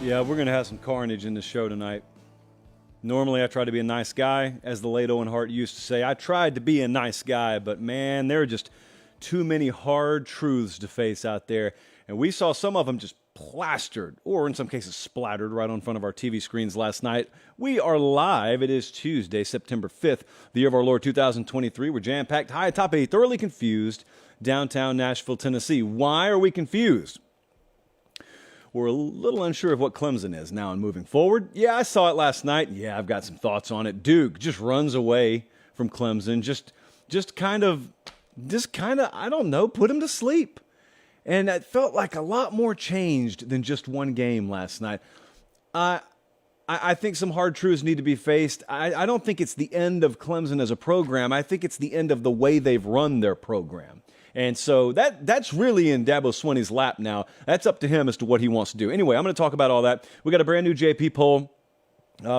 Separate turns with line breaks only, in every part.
Yeah, we're going to have some carnage in the show tonight. Normally, I try to be a nice guy. As the late Owen Hart used to say, I tried to be a nice guy, but man, there are just too many hard truths to face out there. And we saw some of them just plastered, or in some cases splattered, right on front of our TV screens last night. We are live. It is Tuesday, September 5th, the year of our Lord 2023. We're jam-packed high atop a thoroughly confused downtown Nashville, Tennessee. Why are we confused? We're a little unsure of what Clemson is now and moving forward. Yeah, I saw it last night. Yeah, I've got some thoughts on it. Duke just runs away from Clemson. Just kind of, I don't know, put him to sleep. And it felt like a lot more changed than just one game last night. I think some hard truths need to be faced. I don't think it's the end of Clemson as a program. I think it's the end of the way they've run their program. And so that's really in Dabo Swinney's lap now. That's up to him as to what he wants to do. Anyway, I'm going to talk about all that. We got a brand new JP poll.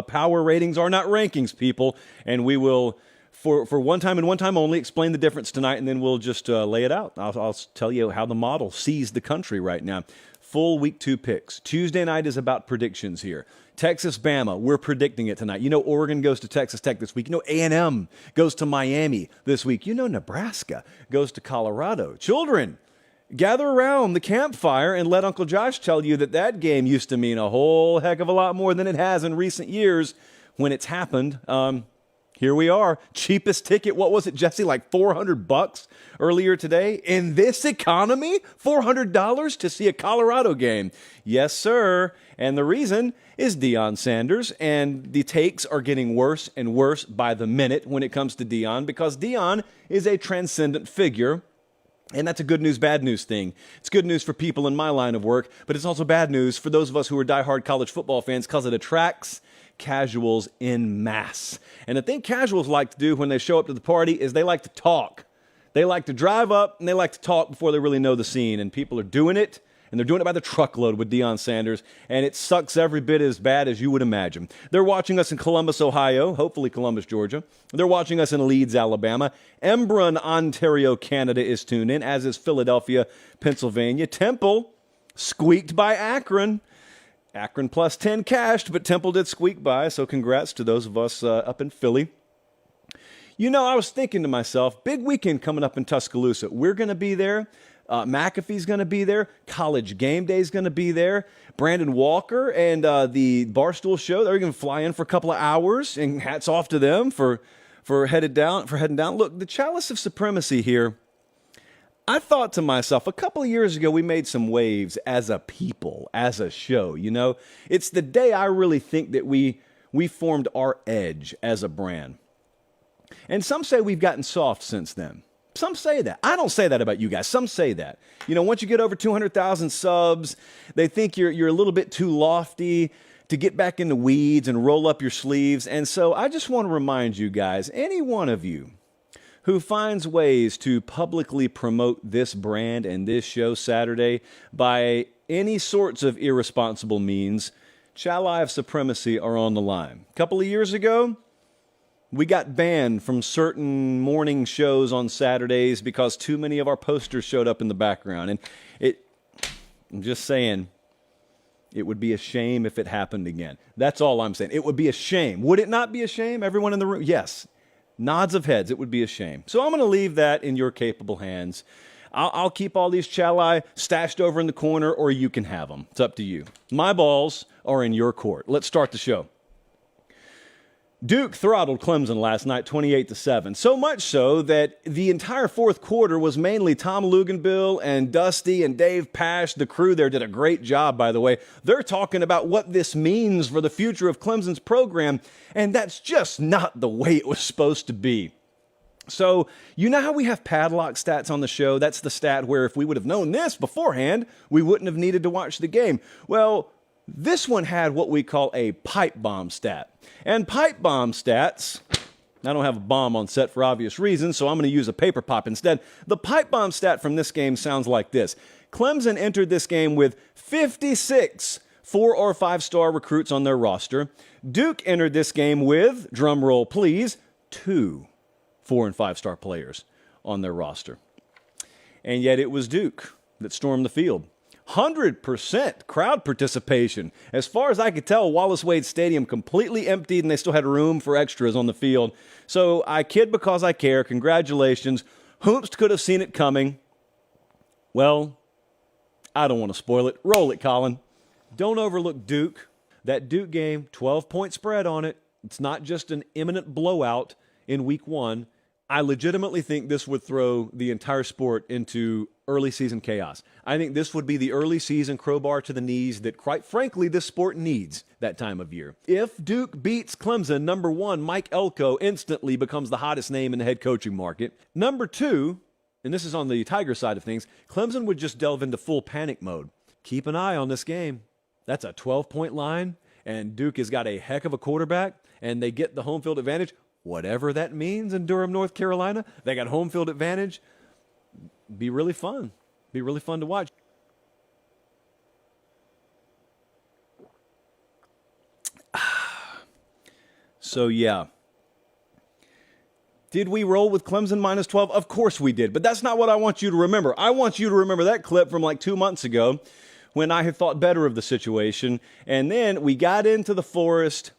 Power ratings are not rankings, people. And we will, for one time and one time only, explain the difference tonight, and then we'll just lay it out. I'll tell you how the model sees the country right now. Full week 2 picks. Tuesday night is about predictions here. Texas, Bama, we're predicting it tonight. You know Oregon goes to Texas Tech this week. You know A&M goes to Miami this week. You know Nebraska goes to Colorado. Children, gather around the campfire and let Uncle Josh tell you that game used to mean a whole heck of a lot more than it has in recent years when it's happened. Here we are. Cheapest ticket. What was it, Jesse? Like $400 earlier today? In this economy? $400 to see a Colorado game. Yes, sir. And the reason is Deion Sanders. And the takes are getting worse and worse by the minute when it comes to Deion, because Deion is a transcendent figure. And that's a good news, bad news thing. It's good news for people in my line of work, but it's also bad news for those of us who are diehard college football fans, because it attracts casuals in mass. And the thing casuals like to do when they show up to the party is they like to talk. They like to drive up and they like to talk before they really know the scene. And people are doing it, and they're doing it by the truckload with Deion Sanders. And it sucks every bit as bad as you would imagine. They're watching us in Columbus, Ohio, hopefully Columbus, Georgia. They're watching us in Leeds, Alabama. Embrun, Ontario, Canada is tuned in, as is Philadelphia, Pennsylvania. Temple squeaked by Akron. Akron plus 10 cashed, but Temple did squeak by, so congrats to those of us up in Philly. You know, I was thinking to myself, big weekend coming up in Tuscaloosa. We're going to be there. McAfee's going to be there. College Game Day's going to be there. Brandon Walker and the Barstool Show, they're going to fly in for a couple of hours, and hats off to them for heading down. Look, the chalice of supremacy here, I thought to myself, a couple of years ago, we made some waves as a people, as a show, you know? It's the day I really think that we formed our edge as a brand. And some say we've gotten soft since then. Some say that. I don't say that about you guys. Some say that. You know, once you get over 200,000 subs, they think you're a little bit too lofty to get back in the weeds and roll up your sleeves. And so I just want to remind you guys, any one of you who finds ways to publicly promote this brand and this show Saturday by any sorts of irresponsible means, Chali of Supremacy are on the line. A couple of years ago, we got banned from certain morning shows on Saturdays because too many of our posters showed up in the background. And I'm just saying, it would be a shame if it happened again. That's all I'm saying. It would be a shame. Would it not be a shame? Everyone in the room? Yes. Nods of heads. It would be a shame. So I'm going to leave that in your capable hands. I'll keep all these Chali stashed over in the corner, or you can have them. It's up to you. My balls are in your court. Let's start the show. Duke throttled Clemson last night 28-7, so much so that the entire fourth quarter was mainly Tom Luganbill and Dusty and Dave Pash. The crew there did a great job, by the way. They're talking about what this means for the future of Clemson's program, and that's just not the way it was supposed to be. So, you know how we have padlock stats on the show? That's the stat where if we would have known this beforehand, we wouldn't have needed to watch the game. Well, this one had what we call a pipe bomb stat. And pipe bomb stats, I don't have a bomb on set for obvious reasons, so I'm going to use a paper pop instead. The pipe bomb stat from this game sounds like this. Clemson entered this game with 56 4- or 5-star recruits on their roster. Duke entered this game with, drum roll please, 2 4- and 5-star players on their roster. And yet it was Duke that stormed the field. 100% crowd participation. As far as I could tell, Wallace Wade Stadium completely emptied and they still had room for extras on the field. So I kid because I care. Congratulations. Hoopst could have seen it coming. Well, I don't want to spoil it. Roll it, Colin. Don't overlook Duke. That Duke game, 12-point spread on it. It's not just an imminent blowout in week 1. I legitimately think this would throw the entire sport into early season chaos. I think this would be the early season crowbar to the knees that, quite frankly, this sport needs that time of year. If Duke beats Clemson, number 1, Mike Elko instantly becomes the hottest name in the head coaching market. Number 2, and this is on the Tiger side of things, Clemson would just delve into full panic mode. Keep an eye on this game. That's a 12-point line, and Duke has got a heck of a quarterback, and they get the home field advantage. Whatever that means in Durham, North Carolina, they got home field advantage. Be really fun. Be really fun to watch. So, yeah. Did we roll with Clemson minus 12? Of course we did, but that's not what I want you to remember. I want you to remember that clip from like 2 months ago when I had thought better of the situation, and then we got into the forest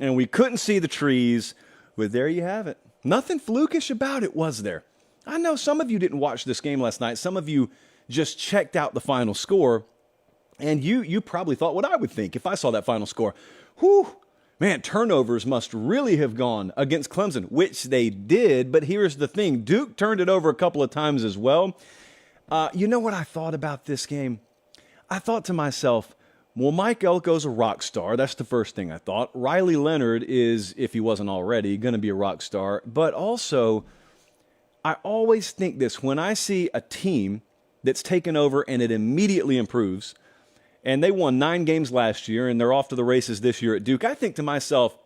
and we couldn't see the trees. Well, there you have it. Nothing flukish about it, was there? I know some of you didn't watch this game last night. Some of you just checked out the final score, and you probably thought what I would think if I saw that final score. Whew, man, turnovers must really have gone against Clemson, which they did, but here's the thing. Duke turned it over a couple of times as well. You know what I thought about this game? I thought to myself, well, Mike Elko's a rock star. That's the first thing I thought. Riley Leonard is, if he wasn't already, going to be a rock star. But also, I always think this. When I see a team that's taken over and it immediately improves, and they won 9 games last year and they're off to the races this year at Duke, I think to myself,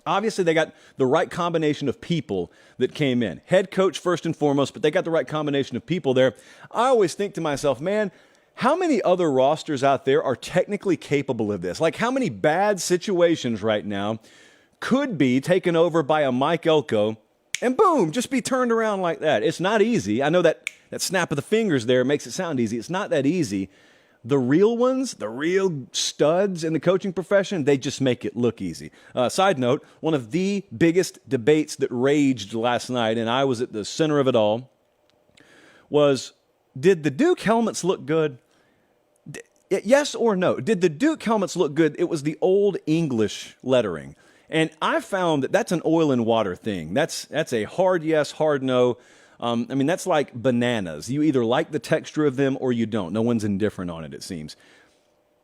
obviously they got the right combination of people that came in. Head coach first and foremost, but they got the right combination of people there. I always think to myself, man, how many other rosters out there are technically capable of this? Like, how many bad situations right now could be taken over by a Mike Elko and boom, just be turned around like that? It's not easy. I know that snap of the fingers there makes it sound easy. It's not that easy. The real ones, the real studs in the coaching profession, they just make it look easy. Side note, one of the biggest debates that raged last night, and I was at the center of it all, was, did the Duke helmets look good? Yes or no? Did the Duke helmets look good? It was the old English lettering. And I found that that's an oil and water thing. That's a hard yes, hard no. That's like bananas. You either like the texture of them or you don't. No one's indifferent on it, it seems.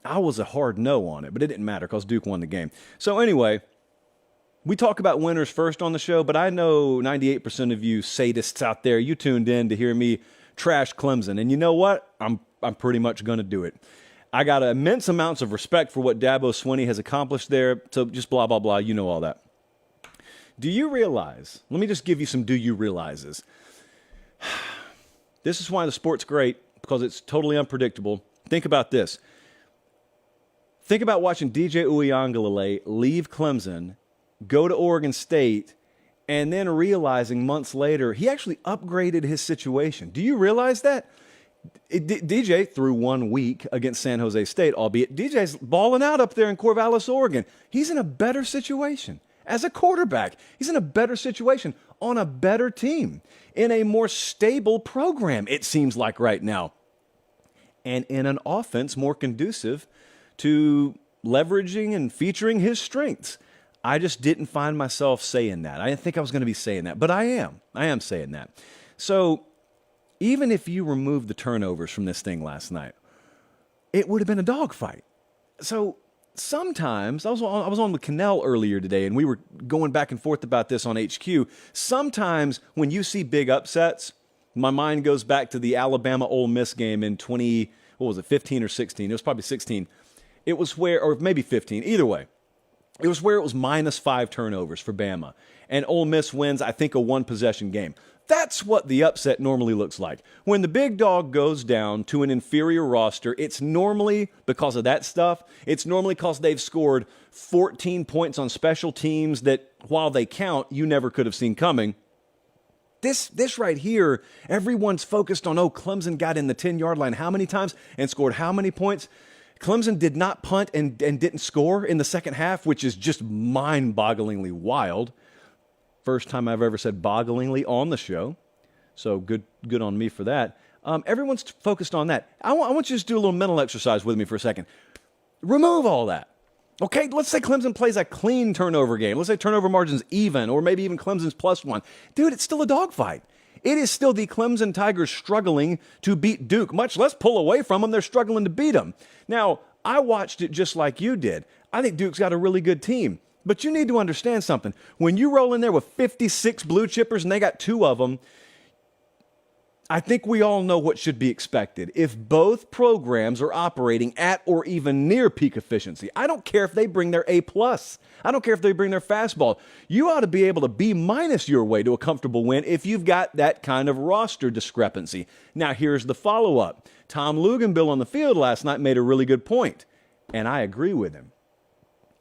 I was a hard no on it, but it didn't matter because Duke won the game. So anyway, we talk about winners first on the show, but I know 98% of you sadists out there, you tuned in to hear me trash Clemson. And you know what? I'm pretty much going to do it. I got immense amounts of respect for what Dabo Swinney has accomplished there. So just blah, blah, blah. You know all that. Do you realize? Let me just give you some do you realizes. This is why the sport's great, because it's totally unpredictable. Think about this. Think about watching DJ Uiagalelei leave Clemson, go to Oregon State, and then realizing months later he actually upgraded his situation. Do you realize that? DJ through 1 week against San Jose State, albeit DJ's balling out up there in Corvallis, Oregon. He's in a better situation as a quarterback. He's in a better situation on a better team in a more stable program, it seems like right now, and in an offense more conducive to leveraging and featuring his strengths. I just didn't find myself saying that. I didn't think I was going to be saying that, but I am. I am saying that. So even if you remove the turnovers from this thing last night, it would have been a dogfight. So sometimes, I was on with Cannell earlier today, and we were going back and forth about this on HQ. Sometimes when you see big upsets, my mind goes back to the Alabama-Ole Miss game in 15 or 16? It was probably 16. It was where, or maybe 15, either way. It was where it was -5 turnovers for Bama. And Ole Miss wins, I think, a one-possession game. That's what the upset normally looks like. When the big dog goes down to an inferior roster, it's normally because of that stuff. It's normally because they've scored 14 points on special teams that, while they count, you never could have seen coming. this right here, everyone's focused on, Clemson got in the 10-yard line how many times and scored how many points? Clemson did not punt and didn't score in the second half, which is just mind-bogglingly wild. First time I've ever said bogglingly on the show. So good on me for that. Everyone's focused on that. I want you to just do a little mental exercise with me for a second. Remove all that. Okay, let's say Clemson plays a clean turnover game. Let's say turnover margin's even, or maybe even Clemson's +1. Dude, it's still a dogfight. It is still the Clemson Tigers struggling to beat Duke, much less pull away from them. They're struggling to beat them. Now, I watched it just like you did. I think Duke's got a really good team. But you need to understand something. When you roll in there with 56 blue chippers and they got 2 of them, I think we all know what should be expected. If both programs are operating at or even near peak efficiency, I don't care if they bring their A+. I don't care if they bring their fastball. You ought to be able to B- your way to a comfortable win if you've got that kind of roster discrepancy. Now, here's the follow-up. Tom Luganbill on the field last night made a really good point, and I agree with him.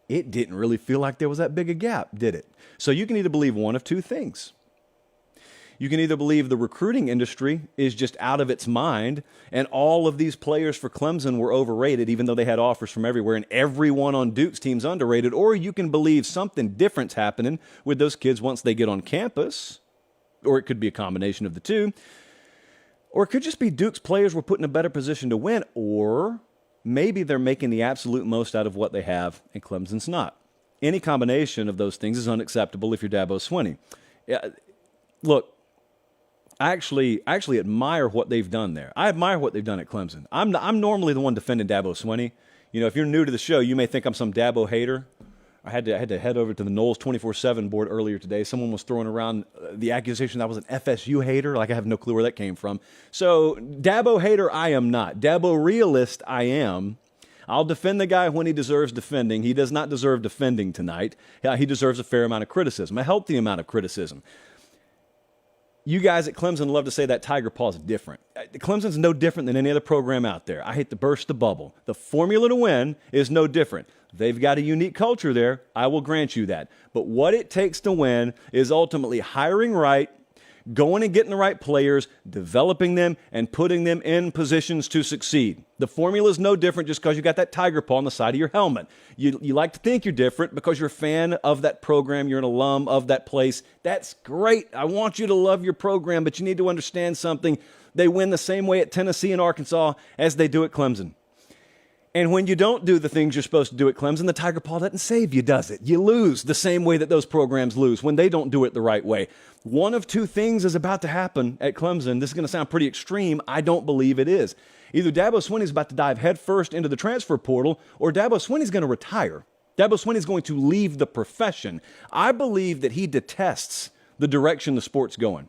It didn't really feel like there was that big a gap, did it? So you can either believe one of two things. You can either believe the recruiting industry is just out of its mind and all of these players for Clemson were overrated even though they had offers from everywhere and everyone on Duke's team's underrated, or you can believe something different's happening with those kids once they get on campus, or it could be a combination of the two, or it could just be Duke's players were put in a better position to win, or maybe they're making the absolute most out of what they have and Clemson's not. Any combination of those things is unacceptable if you're Dabo Swinney. Look, I actually admire what they've done there. I admire what they've done at Clemson. I'm normally the one defending Dabo Swinney. You know, if you're new to the show, you may think I'm some Dabo hater. I had to head over to the Knowles 24/7 board earlier today. Someone was throwing around the accusation that I was an FSU hater. Like, I have no clue where that came from. So Dabo hater, I am not. Dabo realist, I am. I'll defend the guy when he deserves defending. He does not deserve defending tonight. He deserves a fair amount of criticism, a healthy amount of criticism. You guys at Clemson love to say that Tiger Paw is different. Clemson's no different than any other program out there. I hate to burst the bubble. The formula to win is no different. They've got a unique culture there. I will grant you that. But what it takes to win is ultimately hiring right, going and getting the right players, developing them, and putting them in positions to succeed. The formula is no different just because you got that tiger paw on the side of your helmet. You like to think you're different because you're a fan of that program, you're an alum of that place. That's great. I want you to love your program, but you need to understand something. They win the same way at Tennessee and Arkansas as they do at Clemson. And when you don't do the things you're supposed to do at Clemson, the Tiger Paw doesn't save you, does it? You lose the same way that those programs lose when they don't do it the right way. One of two things is about to happen at Clemson. This is going to sound pretty extreme. I don't believe it is. Either Dabo Swinney's about to dive headfirst into the transfer portal, or Dabo Swinney's going to retire. Dabo Swinney's going to leave the profession. I believe that he detests the direction the sport's going.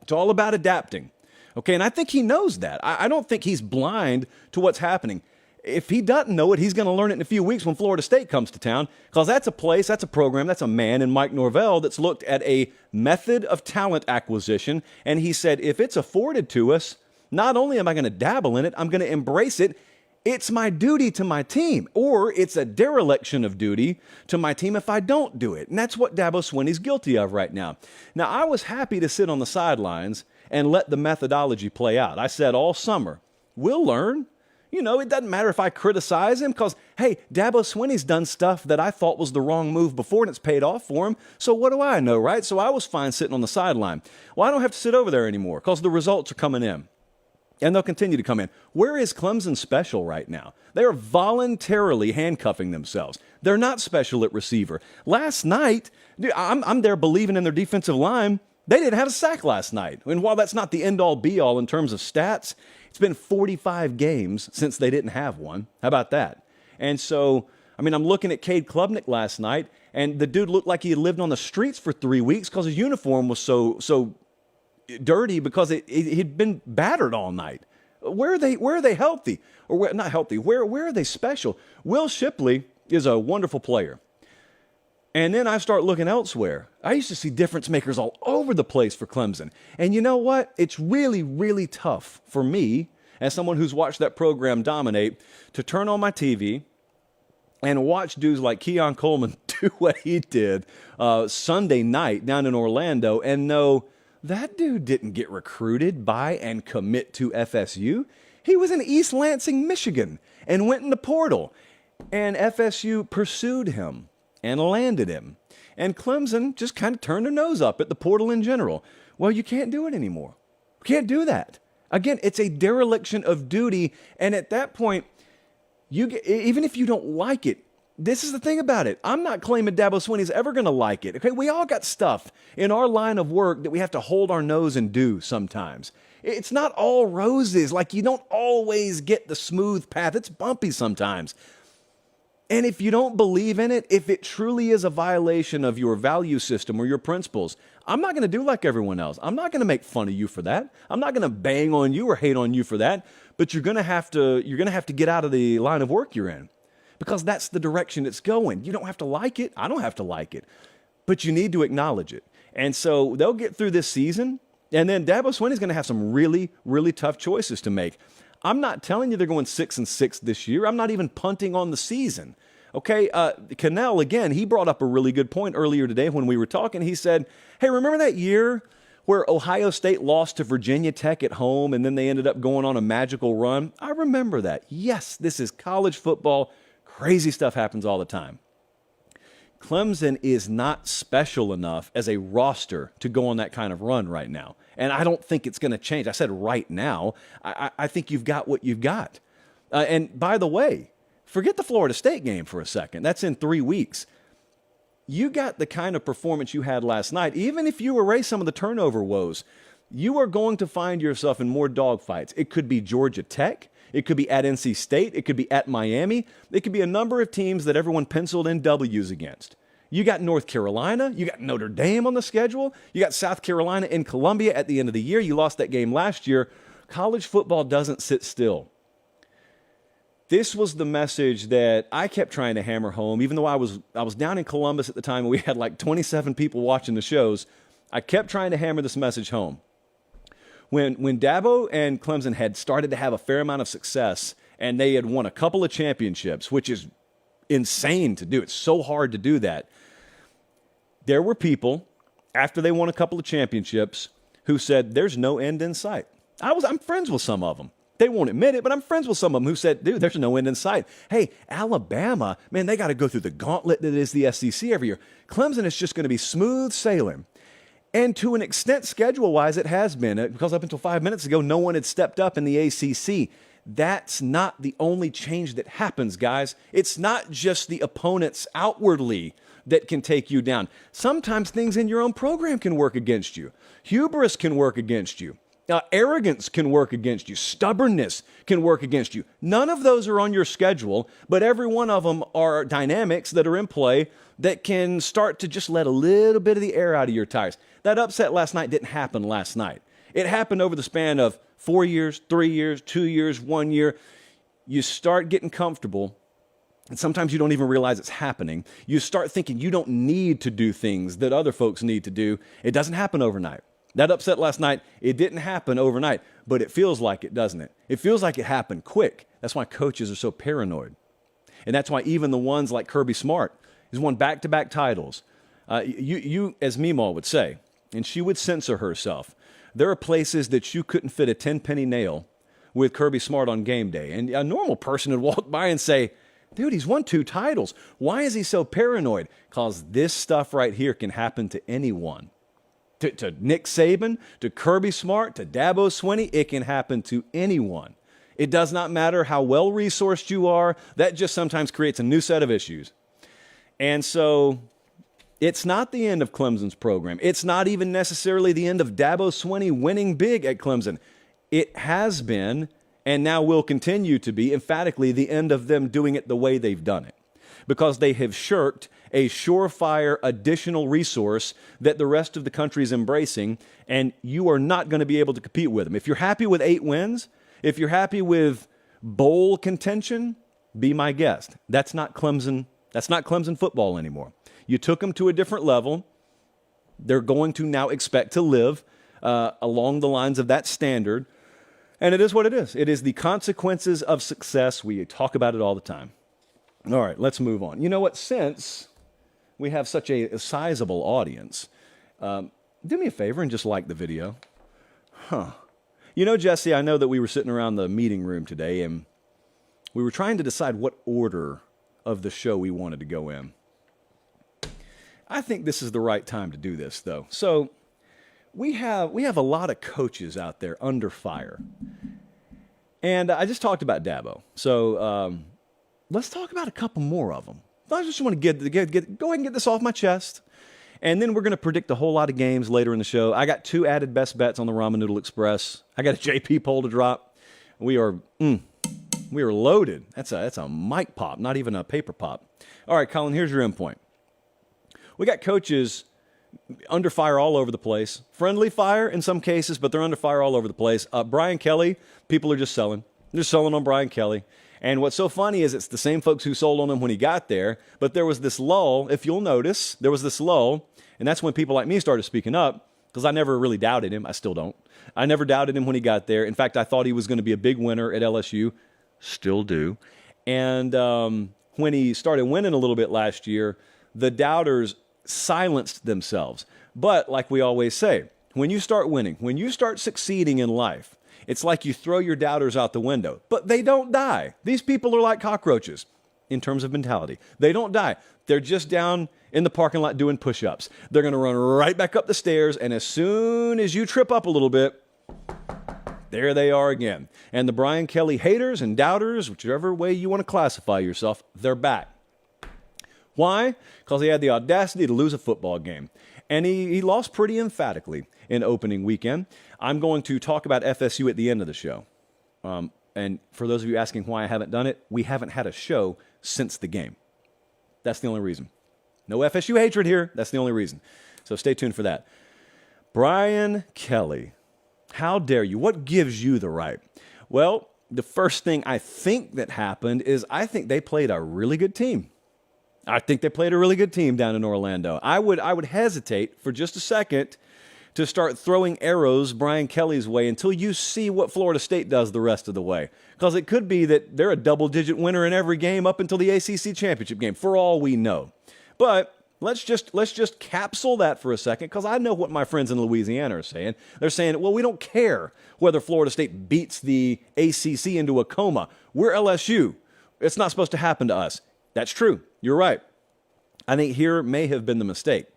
It's all about adapting. Okay, and I think he knows that. I don't think he's blind to what's happening. If he doesn't know it, he's going to learn it in a few weeks when Florida State comes to town, because that's a place, that's a program, that's a man in Mike Norvell that's looked at a method of talent acquisition, and he said, if it's afforded to us, not only am I going to dabble in it, I'm going to embrace it. It's my duty to my team, or it's a dereliction of duty to my team if I don't do it. And that's what Dabo Swinney's guilty of right now. Now, I was happy to sit on the sidelines and let the methodology play out. I said all summer, we'll learn. You know, it doesn't matter if I criticize him because, hey, Dabo Swinney's done stuff that I thought was the wrong move before and it's paid off for him. So what do I know, right? So I was fine sitting on the sideline. Well, I don't have to sit over there anymore because the results are coming in. And they'll continue to come in. Where is Clemson special right now? They are voluntarily handcuffing themselves. They're not special at receiver. Last night, dude, I'm there believing in their defensive line. They didn't have a sack last night. And while that's not the end-all, be-all in terms of stats, it's been 45 games since they didn't have one. How about that? And so, I mean, I'm looking at Cade Klubnik last night, and the dude looked like he had lived on the streets for 3 weeks because his uniform was so dirty because he'd been battered all night. Where are they healthy? Or not healthy. Where are they special? Will Shipley is a wonderful player. And then I start looking elsewhere. I used to see difference makers all over the place for Clemson. And you know what? It's really, really tough for me, as someone who's watched that program dominate, to turn on my TV and watch dudes like Keon Coleman do what he did Sunday night down in Orlando and know That dude didn't get recruited by and commit to FSU. He was in East Lansing, Michigan, and went in the portal. And FSU pursued him and landed him. And Clemson just kind of turned their nose up at the portal in general. Well, you can't do it anymore. You can't do that. Again, it's a dereliction of duty. And at that point, even if you don't like it, this is the thing about it. I'm not claiming Dabo Swinney's ever going to like it. Okay, we all got stuff in our line of work that we have to hold our nose and do sometimes. It's not all roses. Like, you don't always get the smooth path. It's bumpy sometimes. And if you don't believe in it, if it truly is a violation of your value system or your principles, I'm not going to do like everyone else. I'm not going to make fun of you for that. I'm not going to bang on you or hate on you for that. But you're going to have to get out of the line of work you're in, because that's the direction it's going. You don't have to like it. I don't have to like it. But you need to acknowledge it. And so they'll get through this season, and then Dabo Swinney's going to have some really, really tough choices to make. I'm not telling you they're going 6-6 this year. I'm not even punting on the season. Okay, Cannell, again, he brought up a really good point earlier today when we were talking. He said, hey, remember that year where Ohio State lost to Virginia Tech at home and then they ended up going on a magical run? I remember that. Yes, this is college football. Crazy stuff happens all the time. Clemson is not special enough as a roster to go on that kind of run right now. And I don't think it's going to change. I said right now. I think you've got what you've got. And by the way, forget the Florida State game for a second. That's in 3 weeks. You got the kind of performance you had last night. Even if you erase some of the turnover woes, you are going to find yourself in more dogfights. It could be Georgia Tech. It could be at NC State. It could be at Miami. It could be a number of teams that everyone penciled in W's against. You got North Carolina. You got Notre Dame on the schedule. You got South Carolina in Columbia at the end of the year. You lost that game last year. College football doesn't sit still. This was the message that I kept trying to hammer home, even though I was down in Columbus at the time and we had like 27 people watching the shows. I kept trying to hammer this message home. When Dabo and Clemson had started to have a fair amount of success and they had won a couple of championships, which is insane to do. It's so hard to do that. There were people, after they won a couple of championships, who said, there's no end in sight. I'm friends with some of them. They won't admit it, but I'm friends with some of them who said, dude, there's no end in sight. Hey, Alabama, man, they got to go through the gauntlet that is the SEC every year. Clemson is just going to be smooth sailing. And to an extent, schedule-wise, it has been, because up until 5 minutes ago, no one had stepped up in the ACC. That's not the only change that happens, guys. It's not just the opponents outwardly that can take you down. Sometimes things in your own program can work against you. Hubris can work against you. Arrogance can work against you. Stubbornness can work against you. None of those are on your schedule, but every one of them are dynamics that are in play that can start to just let a little bit of the air out of your tires. That upset last night didn't happen last night. It happened over the span of 4 years, 3 years, 2 years, 1 year. You start getting comfortable, and sometimes you don't even realize it's happening. You start thinking you don't need to do things that other folks need to do. It doesn't happen overnight. That upset last night, it didn't happen overnight, but it feels like it, doesn't it? It feels like it happened quick. That's why coaches are so paranoid. And that's why even the ones like Kirby Smart, who's won back-to-back titles, you, as Meemaw would say, and she would censor herself, there are places that you couldn't fit a 10-penny nail with Kirby Smart on game day. And a normal person would walk by and say, dude, he's won 2 titles. Why is he so paranoid? Because this stuff right here can happen to anyone. To Nick Saban, to Kirby Smart, to Dabo Swinney, it can happen to anyone. It does not matter how well-resourced you are. That just sometimes creates a new set of issues. And so it's not the end of Clemson's program. It's not even necessarily the end of Dabo Swinney winning big at Clemson. It has been, and now will continue to be, emphatically the end of them doing it the way they've done it, because they have shirked a surefire additional resource that the rest of the country is embracing, and you are not going to be able to compete with them. If you're happy with 8 wins, if you're happy with bowl contention, be my guest. That's not Clemson. That's not Clemson football anymore. You took them to a different level. They're going to now expect to live along the lines of that standard, and it is what it is. It is the consequences of success. We talk about it all the time. All right, let's move on. You know what? Since we have such a sizable audience, do me a favor and just like the video. Huh. You know, Jesse, I know that we were sitting around the meeting room today and we were trying to decide what order of the show we wanted to go in. I think this is the right time to do this, though. So we have a lot of coaches out there under fire. And I just talked about Dabo. So let's talk about a couple more of them. I just want to go ahead and get this off my chest. And then we're going to predict a whole lot of games later in the show. I got 2 added best bets on the Ramen Noodle Express. I got a JP poll to drop. We are loaded. That's a mic pop, not even a paper pop. All right, Colin, here's your endpoint. We got coaches under fire all over the place. Friendly fire in some cases, but they're under fire all over the place. Brian Kelly, people are just selling. They're selling on Brian Kelly. And what's so funny is it's the same folks who sold on him when he got there, but there was this lull, if you'll notice, there was this lull, and that's when people like me started speaking up, because I never really doubted him. I still don't. I never doubted him when he got there. In fact, I thought he was going to be a big winner at LSU. Still do. And when he started winning a little bit last year, the doubters silenced themselves. But like we always say, when you start winning, when you start succeeding in life, it's like you throw your doubters out the window. But they don't die. These people are like cockroaches in terms of mentality. They don't die. They're just down in the parking lot doing push-ups. They're going to run right back up the stairs, and as soon as you trip up a little bit, there they are again. And the Brian Kelly haters and doubters, whichever way you want to classify yourself, they're back. Why? Because he had the audacity to lose a football game. And he lost pretty emphatically in opening weekend. I'm going to talk about FSU at the end of the show. And for those of you asking why I haven't done it, we haven't had a show since the game. That's the only reason. No FSU hatred here. That's the only reason. So stay tuned for that. Brian Kelly, how dare you? What gives you the right? Well, the first thing I think that happened is I think they played a really good team. I think they played a really good team down in Orlando. I would hesitate for just a second to start throwing arrows Brian Kelly's way until you see what Florida State does the rest of the way. Because it could be that they're a double-digit winner in every game up until the ACC championship game, for all we know. But let's just capsule that for a second, because I know what my friends in Louisiana are saying. They're saying, well, we don't care whether Florida State beats the ACC into a coma. We're LSU. It's not supposed to happen to us. That's true. You're right. I think here may have been the mistake.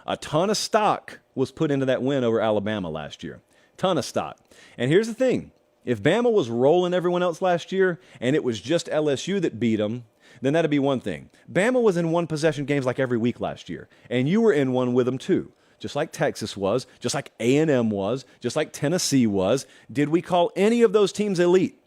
A ton of stock was put into that win over Alabama last year. Ton of stock. And here's the thing. If Bama was rolling everyone else last year and it was just LSU that beat them, then that'd be one thing. Bama was in one-possession games like every week last year, and you were in one with them too, just like Texas was, just like A&M was, just like Tennessee was. Did we call any of those teams elite?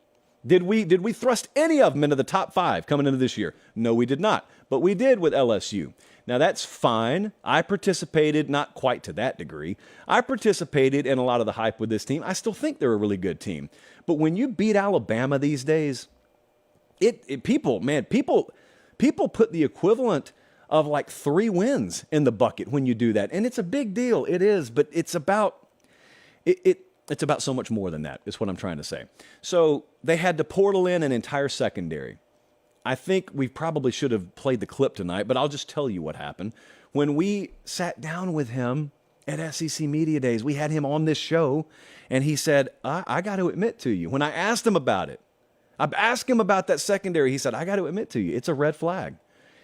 Did we thrust any of them into the top 5 coming into this year? No, we did not, but we did with LSU. Now, that's fine. I participated, not quite to that degree. I participated in a lot of the hype with this team. I still think they're a really good team. But when you beat Alabama these days, people put the equivalent of like 3 wins in the bucket when you do that. And it's a big deal. It is, but it's about so much more than that, is what I'm trying to say. So they had to portal in an entire secondary. I think we probably should have played the clip tonight, but I'll just tell you what happened. When we sat down with him at SEC Media Days, we had him on this show, and he said, I got to admit to you, when I asked him about it, I asked him about that secondary, he said, I got to admit to you, it's a red flag.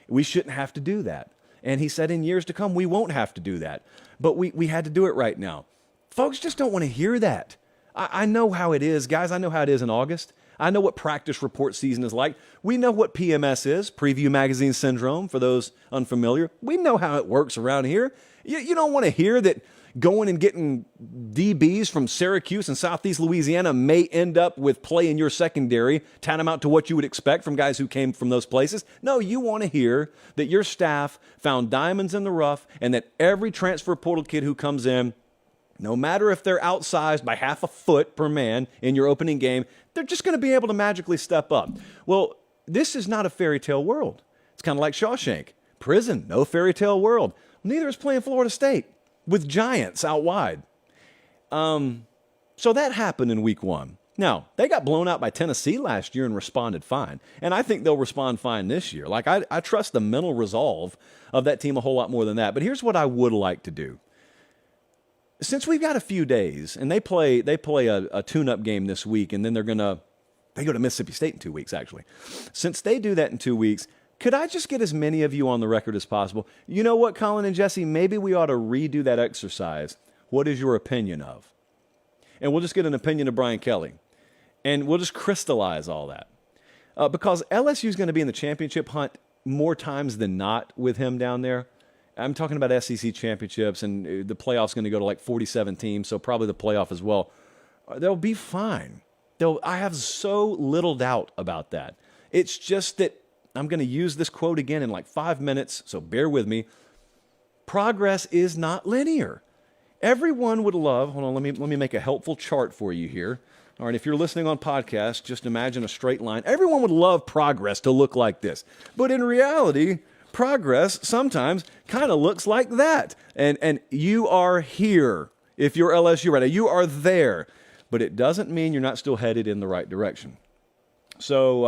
We shouldn't have to do that. And he said, in years to come, we won't have to do that. But we had to do it right now. Folks just don't want to hear that. I know how it is, guys. I know how it is in August. I know what practice report season is like. We know what PMS is, Preview Magazine Syndrome, for those unfamiliar. We know how it works around here. You don't want to hear that going and getting DBs from Syracuse and Southeast Louisiana may end up with play in your secondary, tantamount to what you would expect from guys who came from those places. No, you want to hear that your staff found diamonds in the rough and that every transfer portal kid who comes in, no matter if they're outsized by half a foot per man in your opening game, they're just going to be able to magically step up. Well, this is not a fairy tale world. It's kind of like Shawshank. Prison, no fairy tale world. Neither is playing Florida State with giants out wide. So that happened in week 1. Now, they got blown out by Tennessee last year and responded fine. And I think they'll respond fine this year. Like, I trust the mental resolve of that team a whole lot more than that. But here's what I would like to do. since we've got a few days, and they play a tune-up game this week, and then they go to Mississippi State in 2 weeks, actually. Since they do that in 2 weeks, could I just get as many of you on the record as possible? You know what, Colin and Jesse, maybe we ought to redo that exercise. What is your opinion of? And we'll just get an opinion of Brian Kelly. And we'll just crystallize all that. Because LSU is going to be in the championship hunt more times than not with him down there. I'm talking about SEC championships, and the playoff's going to go to like 47 teams, so probably the playoff as well. They'll be fine. I have so little doubt about that. It's just that I'm going to use this quote again in like 5 minutes, so bear with me. Progress is not linear. Everyone would love, hold on, let me make a helpful chart for you here. All right, if you're listening on podcast, just imagine a straight line. Everyone would love progress to look like this. But in reality, progress sometimes kind of looks like that. And you are here. If you're LSU right now, you are there. But it doesn't mean you're not still headed in the right direction. So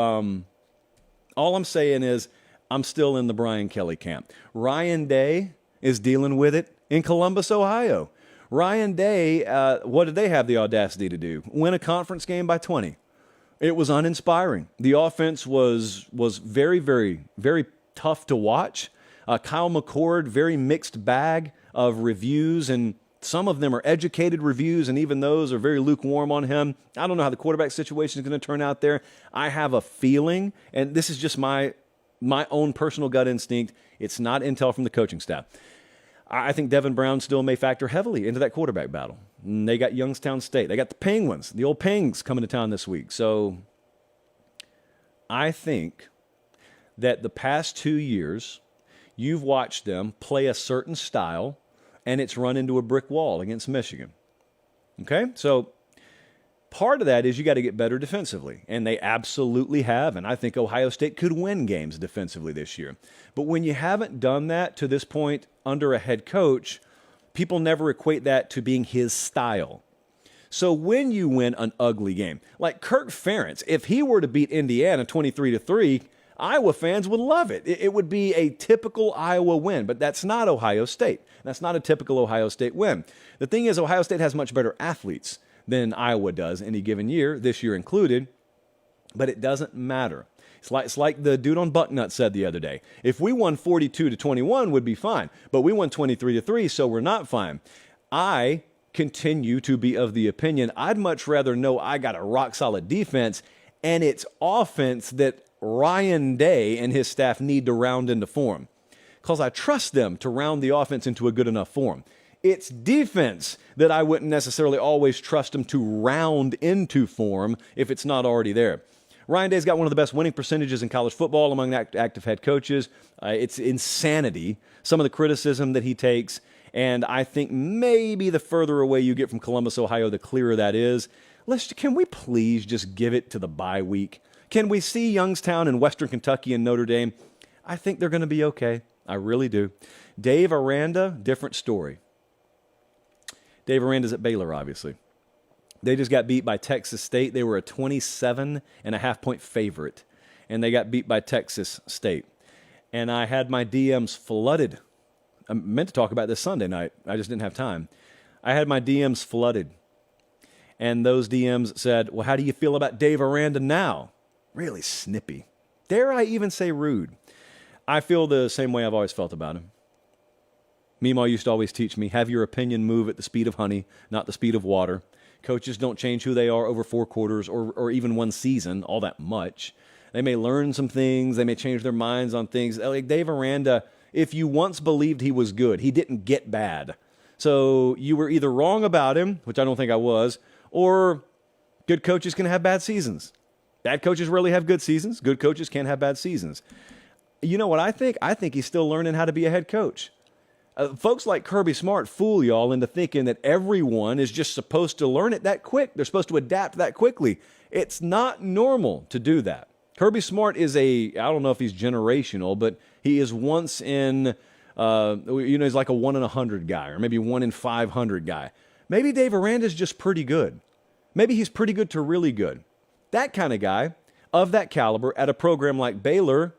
all I'm saying is I'm still in the Brian Kelly camp. Ryan Day is dealing with it in Columbus, Ohio. Ryan Day, what did they have the audacity to do? Win a conference game by 20. It was uninspiring. The offense was very, very, very tough to watch. Kyle McCord, very mixed bag of reviews, and some of them are educated reviews, and even those are very lukewarm on him. I don't know how the quarterback situation is going to turn out there. I have a feeling, and this is just my own personal gut instinct, it's not intel from the coaching staff. I think Devin Brown still may factor heavily into that quarterback battle. And they got Youngstown State. They got the Penguins, the old Pengs, coming to town this week. So I think that the past 2 years, you've watched them play a certain style, and it's run into a brick wall against Michigan. Okay? So part of that is you got to get better defensively, and they absolutely have, and I think Ohio State could win games defensively this year. But when you haven't done that to this point under a head coach, people never equate that to being his style. So when you win an ugly game, like Kirk Ferentz, if he were to beat Indiana 23-3, Iowa fans would love it. It would be a typical Iowa win, but that's not Ohio State. That's not a typical Ohio State win. The thing is, Ohio State has much better athletes than Iowa does any given year, this year included, but it doesn't matter. It's like the dude on Bucknut said the other day. If we won 42-21, would be fine, but we won 23-3, so we're not fine. I continue to be of the opinion I'd much rather know I got a rock-solid defense and it's offense that Ryan Day and his staff need to round into form, because I trust them to round the offense into a good enough form. It's defense that I wouldn't necessarily always trust them to round into form if it's not already there. Ryan Day's got one of the best winning percentages in college football among active head coaches. It's insanity, some of the criticism that he takes, and I think maybe the further away you get from Columbus, Ohio, the clearer that is. Can we please just give it to the bye week? Can we see Youngstown and Western Kentucky and Notre Dame? I think they're going to be okay. I really do. Dave Aranda, different story. Dave Aranda's at Baylor, obviously. They just got beat by Texas State. They were a 27.5-point favorite, and they got beat by Texas State. And I had my DMs flooded. I meant to talk about this Sunday night. I just didn't have time. I had my DMs flooded. And those DMs said, well, how do you feel about Dave Aranda now? Really snippy. Dare I even say rude? I feel the same way I've always felt about him. Meemaw used to always teach me, have your opinion move at the speed of honey, not the speed of water. Coaches don't change who they are over 4 quarters or even one season all that much. They may learn some things. They may change their minds on things. Like Dave Aranda, if you once believed he was good, he didn't get bad. So you were either wrong about him, which I don't think I was, or good coaches can have bad seasons. Bad coaches rarely have good seasons. Good coaches can't have bad seasons. You know what I think? I think he's still learning how to be a head coach. Folks like Kirby Smart fool y'all into thinking that everyone is just supposed to learn it that quick. They're supposed to adapt that quickly. It's not normal to do that. Kirby Smart is I don't know if he's generational, but he is once in, he's like a 1 in 100 guy, or maybe 1 in 500 guy. Maybe Dave Aranda is just pretty good. Maybe he's pretty good to really good. That kind of guy, of that caliber, at a program like Baylor,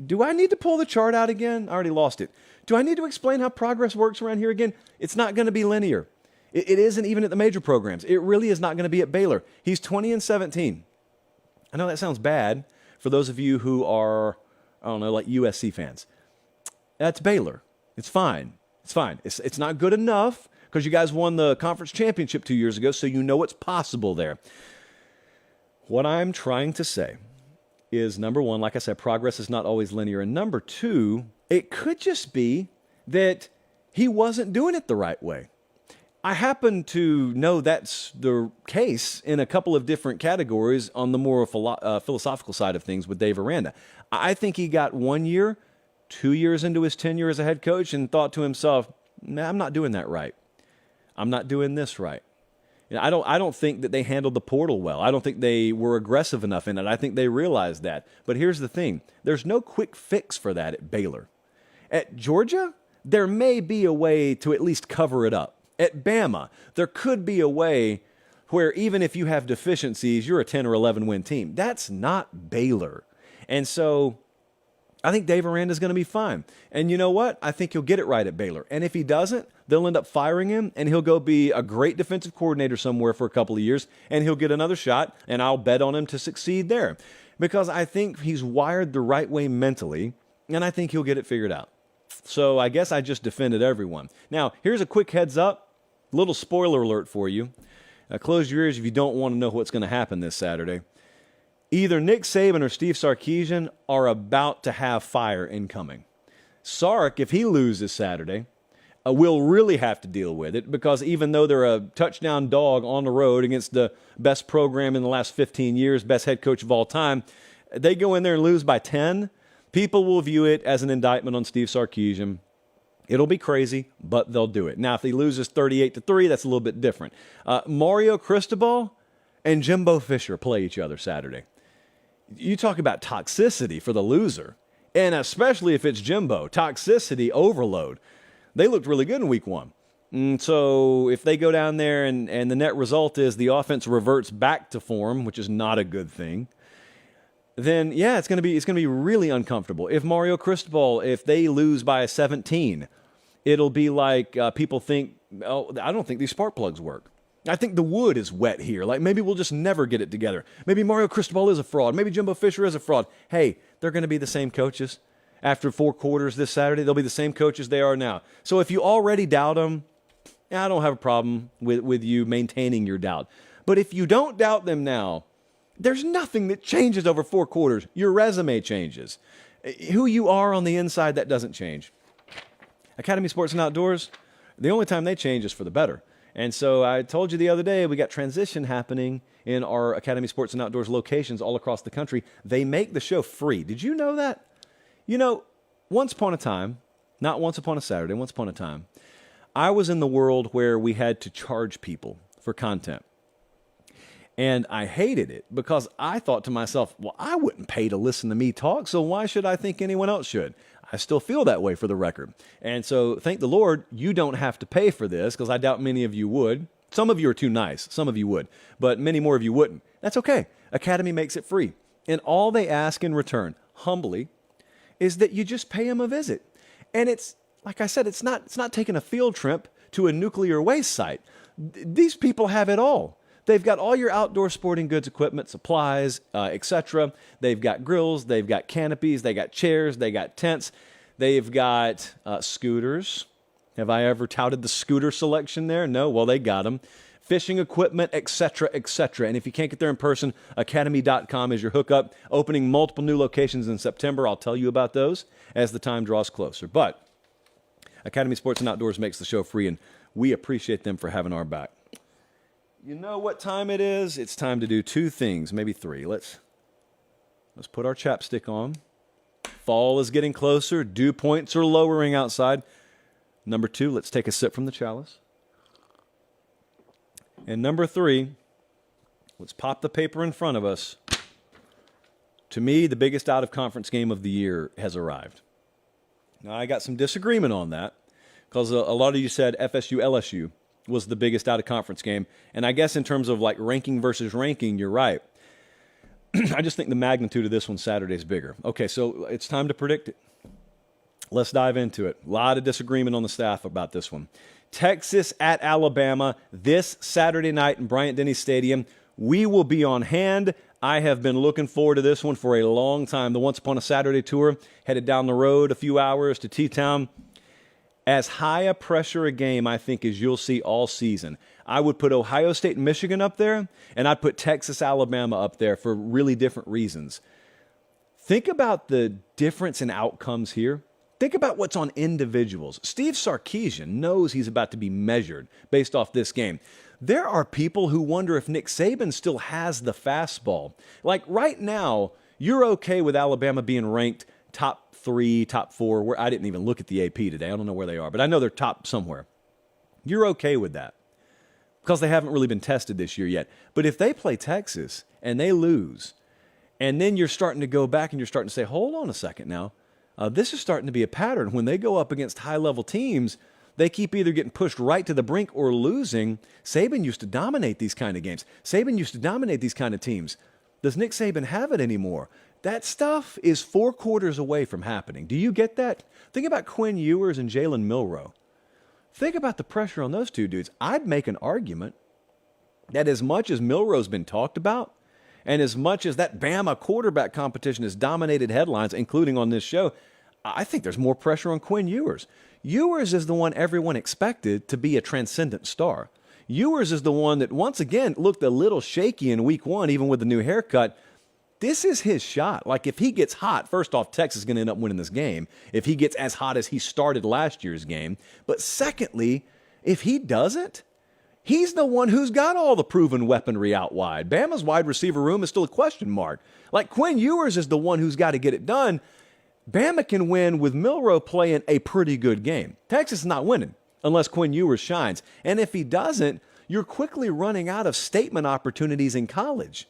do I need to pull the chart out again? I already lost it. Do I need to explain how progress works around here again? It's not going to be linear. It isn't even at the major programs. It really is not going to be at Baylor. He's 20-17. I know that sounds bad for those of you who are, I don't know, like USC fans. That's Baylor. It's fine. It's fine. It's not good enough because you guys won the conference championship 2 years ago, so you know what's possible there. What I'm trying to say is, number one, like I said, progress is not always linear. And number two, it could just be that he wasn't doing it the right way. I happen to know that's the case in a couple of different categories on the more philosophical side of things with Dave Aranda. I think he got 1 year, 2 years into his tenure as a head coach and thought to himself, nah, I'm not doing that right. I'm not doing this right. I don't think that they handled the portal well. I don't think they were aggressive enough in it. I think they realized that. But here's the thing. There's no quick fix for that at Baylor. At Georgia, there may be a way to at least cover it up. At Bama, there could be a way where even if you have deficiencies, you're a 10 or 11 win team. That's not Baylor. And so I think Dave Aranda is going to be fine. And you know what? I think he'll get it right at Baylor. And if he doesn't, they'll end up firing him, and he'll go be a great defensive coordinator somewhere for a couple of years, and he'll get another shot, and I'll bet on him to succeed there. Because I think he's wired the right way mentally, and I think he'll get it figured out. So I guess I just defended everyone. Now, here's a quick heads up, little spoiler alert for you. Close your ears if you don't want to know what's going to happen this Saturday. Either Nick Saban or Steve Sarkisian are about to have fire incoming. Sark, if he loses Saturday, will really have to deal with it because even though they're a touchdown dog on the road against the best program in the last 15 years, best head coach of all time, they go in there and lose by 10, people will view it as an indictment on Steve Sarkisian. It'll be crazy, but they'll do it. Now, if he loses 38-3, that's a little bit different. Mario Cristobal and Jimbo Fisher play each other Saturday. You talk about toxicity for the loser, and especially if it's Jimbo, toxicity overload. They looked really good in week one. And so if they go down there and the net result is the offense reverts back to form, which is not a good thing, then yeah, it's going to be really uncomfortable. If Mario Cristobal, if they lose by 17, it'll be like people think, oh, I don't think these spark plugs work. I think the wood is wet here. Like maybe we'll just never get it together. Maybe Mario Cristobal is a fraud. Maybe Jimbo Fisher is a fraud. Hey, they're going to be the same coaches. After 4 quarters this Saturday, they'll be the same coaches they are now. So if you already doubt them, I don't have a problem with you maintaining your doubt. But if you don't doubt them now, there's nothing that changes over 4 quarters. Your resume changes. Who you are on the inside, that doesn't change. Academy Sports and Outdoors, the only time they change is for the better. And so I told you the other day, we got transition happening in our Academy Sports and Outdoors locations all across the country. They make the show free. Did you know that? You know, once upon a time, not once upon a Saturday, once upon a time, I was in the world where we had to charge people for content. And I hated it because I thought to myself, well, I wouldn't pay to listen to me talk, so why should I think anyone else should? I still feel that way for the record. And so thank the Lord, you don't have to pay for this because I doubt many of you would. Some of you are too nice. Some of you would. But many more of you wouldn't. That's okay. Academy makes it free. And all they ask in return, humbly, is that you just pay them a visit. And it's, like I said, it's not taking a field trip to a nuclear waste site. These people have it all. They've got all your outdoor sporting goods equipment, supplies, etc. They've got grills, they've got canopies, they got chairs, they got tents, they've got scooters. Have I ever touted the scooter selection there? No? Well, they got them. Fishing equipment, etc., etc. And if you can't get there in person, academy.com is your hookup. Opening multiple new locations in September. I'll tell you about those as the time draws closer. But Academy Sports and Outdoors makes the show free, and we appreciate them for having our back. You know what time it is? It's time to do 2 things, maybe 3. Let's put our chapstick on. Fall is getting closer. Dew points are lowering outside. Number 2, let's take a sip from the chalice. And number 3, let's pop the paper in front of us. To me, the biggest out-of-conference game of the year has arrived. Now, I got some disagreement on that because a lot of you said FSU-LSU was the biggest out-of-conference game. And I guess in terms of like ranking versus ranking, you're right. I just think the magnitude of this one Saturday is bigger. Okay, so it's time to predict it. Let's dive into it. A lot of disagreement on the staff about this one. Texas at Alabama this Saturday night in Bryant-Denny Stadium. We will be on hand. I have been looking forward to this one for a long time. The Once Upon a Saturday tour, headed down the road a few hours to T-Town. As high a pressure a game, I think, as you'll see all season. I would put Ohio State and Michigan up there, and I'd put Texas, Alabama up there for really different reasons. Think about the difference in outcomes here. Think about what's on individuals. Steve Sarkisian knows he's about to be measured based off this game. There are people who wonder if Nick Saban still has the fastball. Like right now, you're okay with Alabama being ranked top 3, top 4. Where I didn't even look at the AP today. I don't know where they are, but I know they're top somewhere. You're okay with that because they haven't really been tested this year yet. But if they play Texas and they lose, and then you're starting to go back and you're starting to say, hold on a second now. This is starting to be a pattern. When they go up against high-level teams, they keep either getting pushed right to the brink or losing. Saban used to dominate these kind of games. Saban used to dominate these kind of teams. Does Nick Saban have it anymore? That stuff is 4 quarters away from happening. Do you get that? Think about Quinn Ewers and Jalen Milroe. Think about the pressure on those two dudes. I'd make an argument that as much as Milroe's been talked about, and as much as that Bama quarterback competition has dominated headlines, including on this show, I think there's more pressure on Quinn Ewers. Ewers is the one everyone expected to be a transcendent star. Ewers is the one that, once again, looked a little shaky in week 1, even with the new haircut. This is his shot. Like, if he gets hot, first off, Texas is going to end up winning this game if he gets as hot as he started last year's game. But secondly, if he doesn't, he's the one who's got all the proven weaponry out wide. Bama's wide receiver room is still a question mark. Like, Quinn Ewers is the one who's got to get it done. Bama can win with Milroe playing a pretty good game. Texas is not winning unless Quinn Ewers shines. And if he doesn't, you're quickly running out of statement opportunities in college.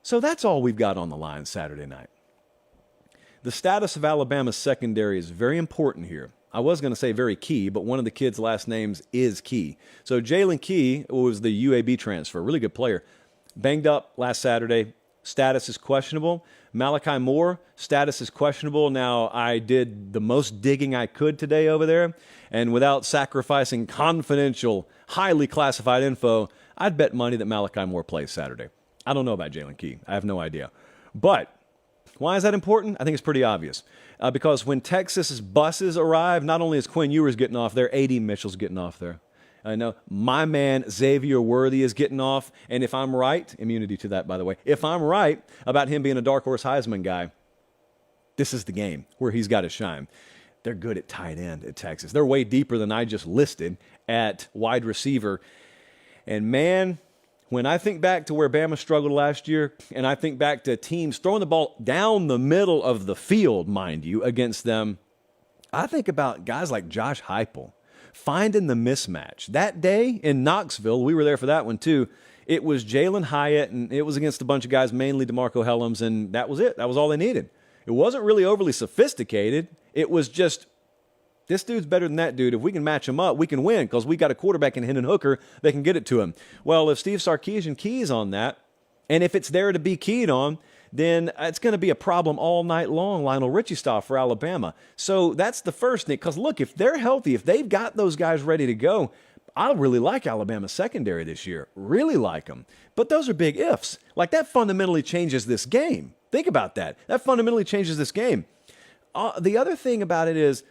So that's all we've got on the line Saturday night. The status of Alabama's secondary is very important here. I was going to say very key, but one of the kids' last names is Key. So Jalen Key was the UAB transfer, really good player. Banged up last Saturday. Status is questionable. Malachi Moore, status is questionable. Now, I did the most digging I could today over there, and without sacrificing confidential, highly classified info, I'd bet money that Malachi Moore plays Saturday. I don't know about Jalen Key. I have no idea. But why is that important? I think it's pretty obvious. Because when Texas's buses arrive, not only is Quinn Ewers getting off there, A.D. Mitchell's getting off there. I know my man Xavier Worthy is getting off, and if I'm right, immunity to that, by the way, if I'm right about him being a dark horse Heisman guy, this is the game where he's got to shine. They're good at tight end at Texas. They're way deeper than I just listed at wide receiver. And man, when I think back to where Bama struggled last year, and I think back to teams throwing the ball down the middle of the field, mind you, against them, I think about guys like Josh Heupel finding the mismatch. That day in Knoxville, we were there for that one too, it was Jalen Hyatt, and it was against a bunch of guys, mainly DeMarco Hellams, and that was it. That was all they needed. It wasn't really overly sophisticated. It was just, this dude's better than that dude. If we can match him up, we can win because we got a quarterback in Hendon Hooker that can get it to him. Well, if Steve Sarkisian keys on that, and if it's there to be keyed on, then it's going to be a problem all night long, Lionel Richie style for Alabama. So that's the first thing. Because, look, if they're healthy, if they've got those guys ready to go, I really like Alabama's secondary this year. Really like them. But those are big ifs. Like, that fundamentally changes this game. Think about that. That fundamentally changes this game. The other thing about it is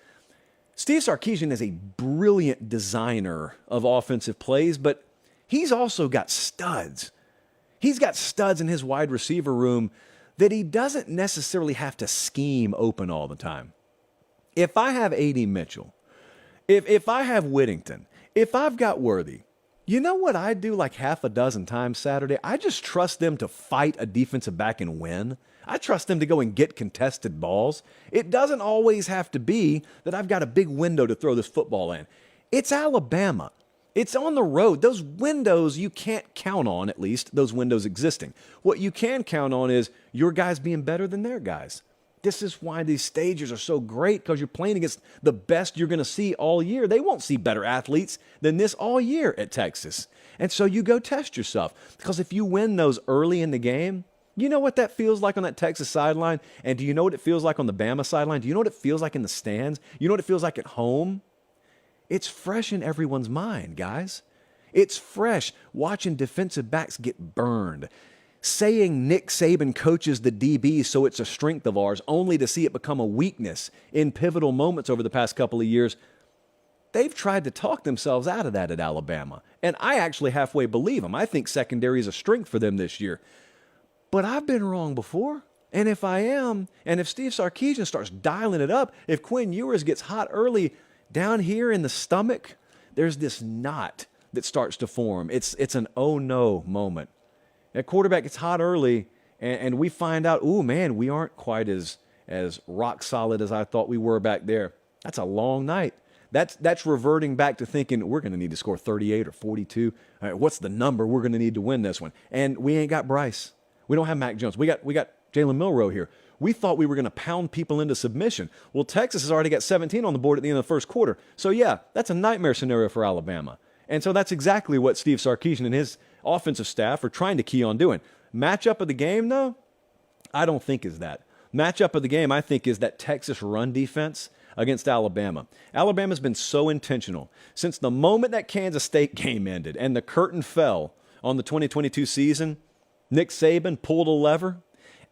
Steve Sarkisian is a brilliant designer of offensive plays, but he's also got studs. He's got studs in his wide receiver room that he doesn't necessarily have to scheme open all the time. If I have A.D. Mitchell, if I have Whittington, if I've got Worthy, you know what I do like half a dozen times Saturday? I just trust them to fight a defensive back and win. I trust them to go and get contested balls. It doesn't always have to be that I've got a big window to throw this football in. It's Alabama. It's on the road. Those windows you can't count on, at least, those windows existing. What you can count on is your guys being better than their guys. This is why these stages are so great, because you're playing against the best you're going to see all year. They won't see better athletes than this all year at Texas. And so you go test yourself, because if you win those early in the game, you know what that feels like on that Texas sideline? And do you know what it feels like on the Bama sideline? Do you know what it feels like in the stands? You know what it feels like at home? It's fresh in everyone's mind, guys. It's fresh watching defensive backs get burned. Saying Nick Saban coaches the DBs so it's a strength of ours, only to see it become a weakness in pivotal moments over the past couple of years. They've tried to talk themselves out of that at Alabama. And I actually halfway believe them. I think secondary is a strength for them this year. But I've been wrong before. And if I am, and if Steve Sarkisian starts dialing it up, if Quinn Ewers gets hot early down here in the stomach, there's this knot that starts to form. It's an oh no moment. At quarterback gets hot early, and we find out, ooh, man, we aren't quite as rock solid as I thought we were back there. That's a long night. That's reverting back to thinking we're going to need to score 38 or 42. All right, what's the number we're going to need to win this one? And we ain't got Bryce. We don't have Mac Jones. We got Jalen Milroe here. We thought we were going to pound people into submission. Well, Texas has already got 17 on the board at the end of the first quarter. So, yeah, that's a nightmare scenario for Alabama. And so that's exactly what Steve Sarkisian and his offensive staff are trying to key on doing. Matchup of the game, though, I don't think is that. Matchup of the game, I think, is that Texas run defense against Alabama. Alabama's been so intentional. Since the moment that Kansas State game ended and the curtain fell on the 2022 season, Nick Saban pulled a lever,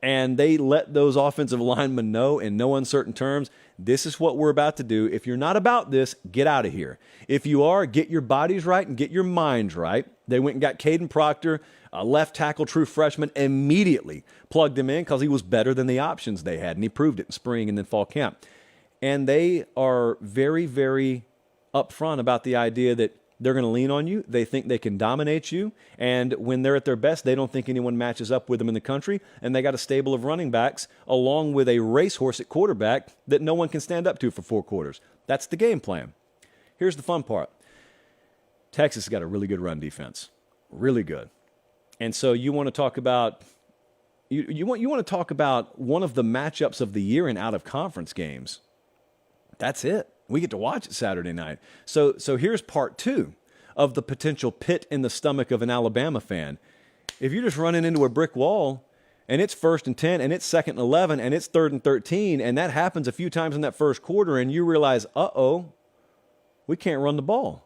and they let those offensive linemen know in no uncertain terms, this is what we're about to do. If you're not about this, get out of here. If you are, get your bodies right and get your minds right. They went and got Caden Proctor, a left tackle, true freshman, immediately plugged him in because he was better than the options they had, and he proved it in spring and then fall camp. And they are very, very upfront about the idea that they're going to lean on you. They think they can dominate you. And when they're at their best, they don't think anyone matches up with them in the country. And they got a stable of running backs along with a racehorse at quarterback that no one can stand up to for 4 quarters. That's the game plan. Here's the fun part. Texas has got a really good run defense. Really good. And so you want to talk about you want to talk about one of the matchups of the year in out-of-conference games. That's it. We get to watch it Saturday night. So here's part 2 of the potential pit in the stomach of an Alabama fan. If you're just running into a brick wall and it's 1st and 10 and it's 2nd and 11 and it's 3rd and 13 and that happens a few times in that first quarter and you realize, uh-oh, we can't run the ball.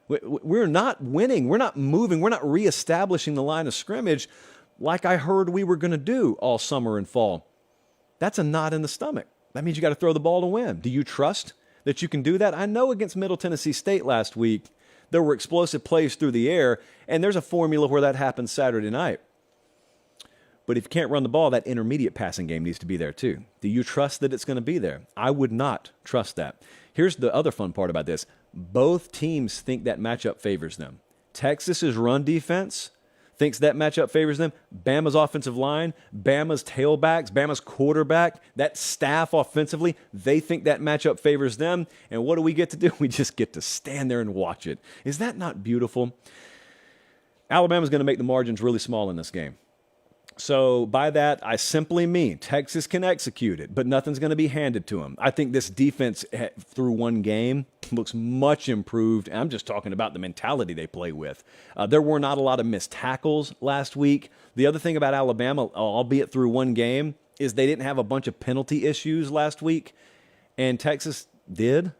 We're not winning. We're not moving. We're not reestablishing the line of scrimmage like I heard we were going to do all summer and fall. That's a knot in the stomach. That means you got to throw the ball to win. Do you trust that you can do that? I know against Middle Tennessee State last week, there were explosive plays through the air, and there's a formula where that happens Saturday night. But if you can't run the ball, that intermediate passing game needs to be there too. Do you trust that it's going to be there? I would not trust that. Here's the other fun part about this. Both teams think that matchup favors them. Texas's run defense thinks that matchup favors them. Bama's offensive line, Bama's tailbacks, Bama's quarterback, that staff offensively, they think that matchup favors them. And what do we get to do? We just get to stand there and watch it. Is that not beautiful? Alabama's going to make the margins really small in this game. So by that, I simply mean Texas can execute it, but nothing's going to be handed to them. I think this defense through one game looks much improved. I'm just talking about the mentality they play with. There were not a lot of missed tackles last week. The other thing about Alabama, albeit through one game, is they didn't have a bunch of penalty issues last week, and Texas did.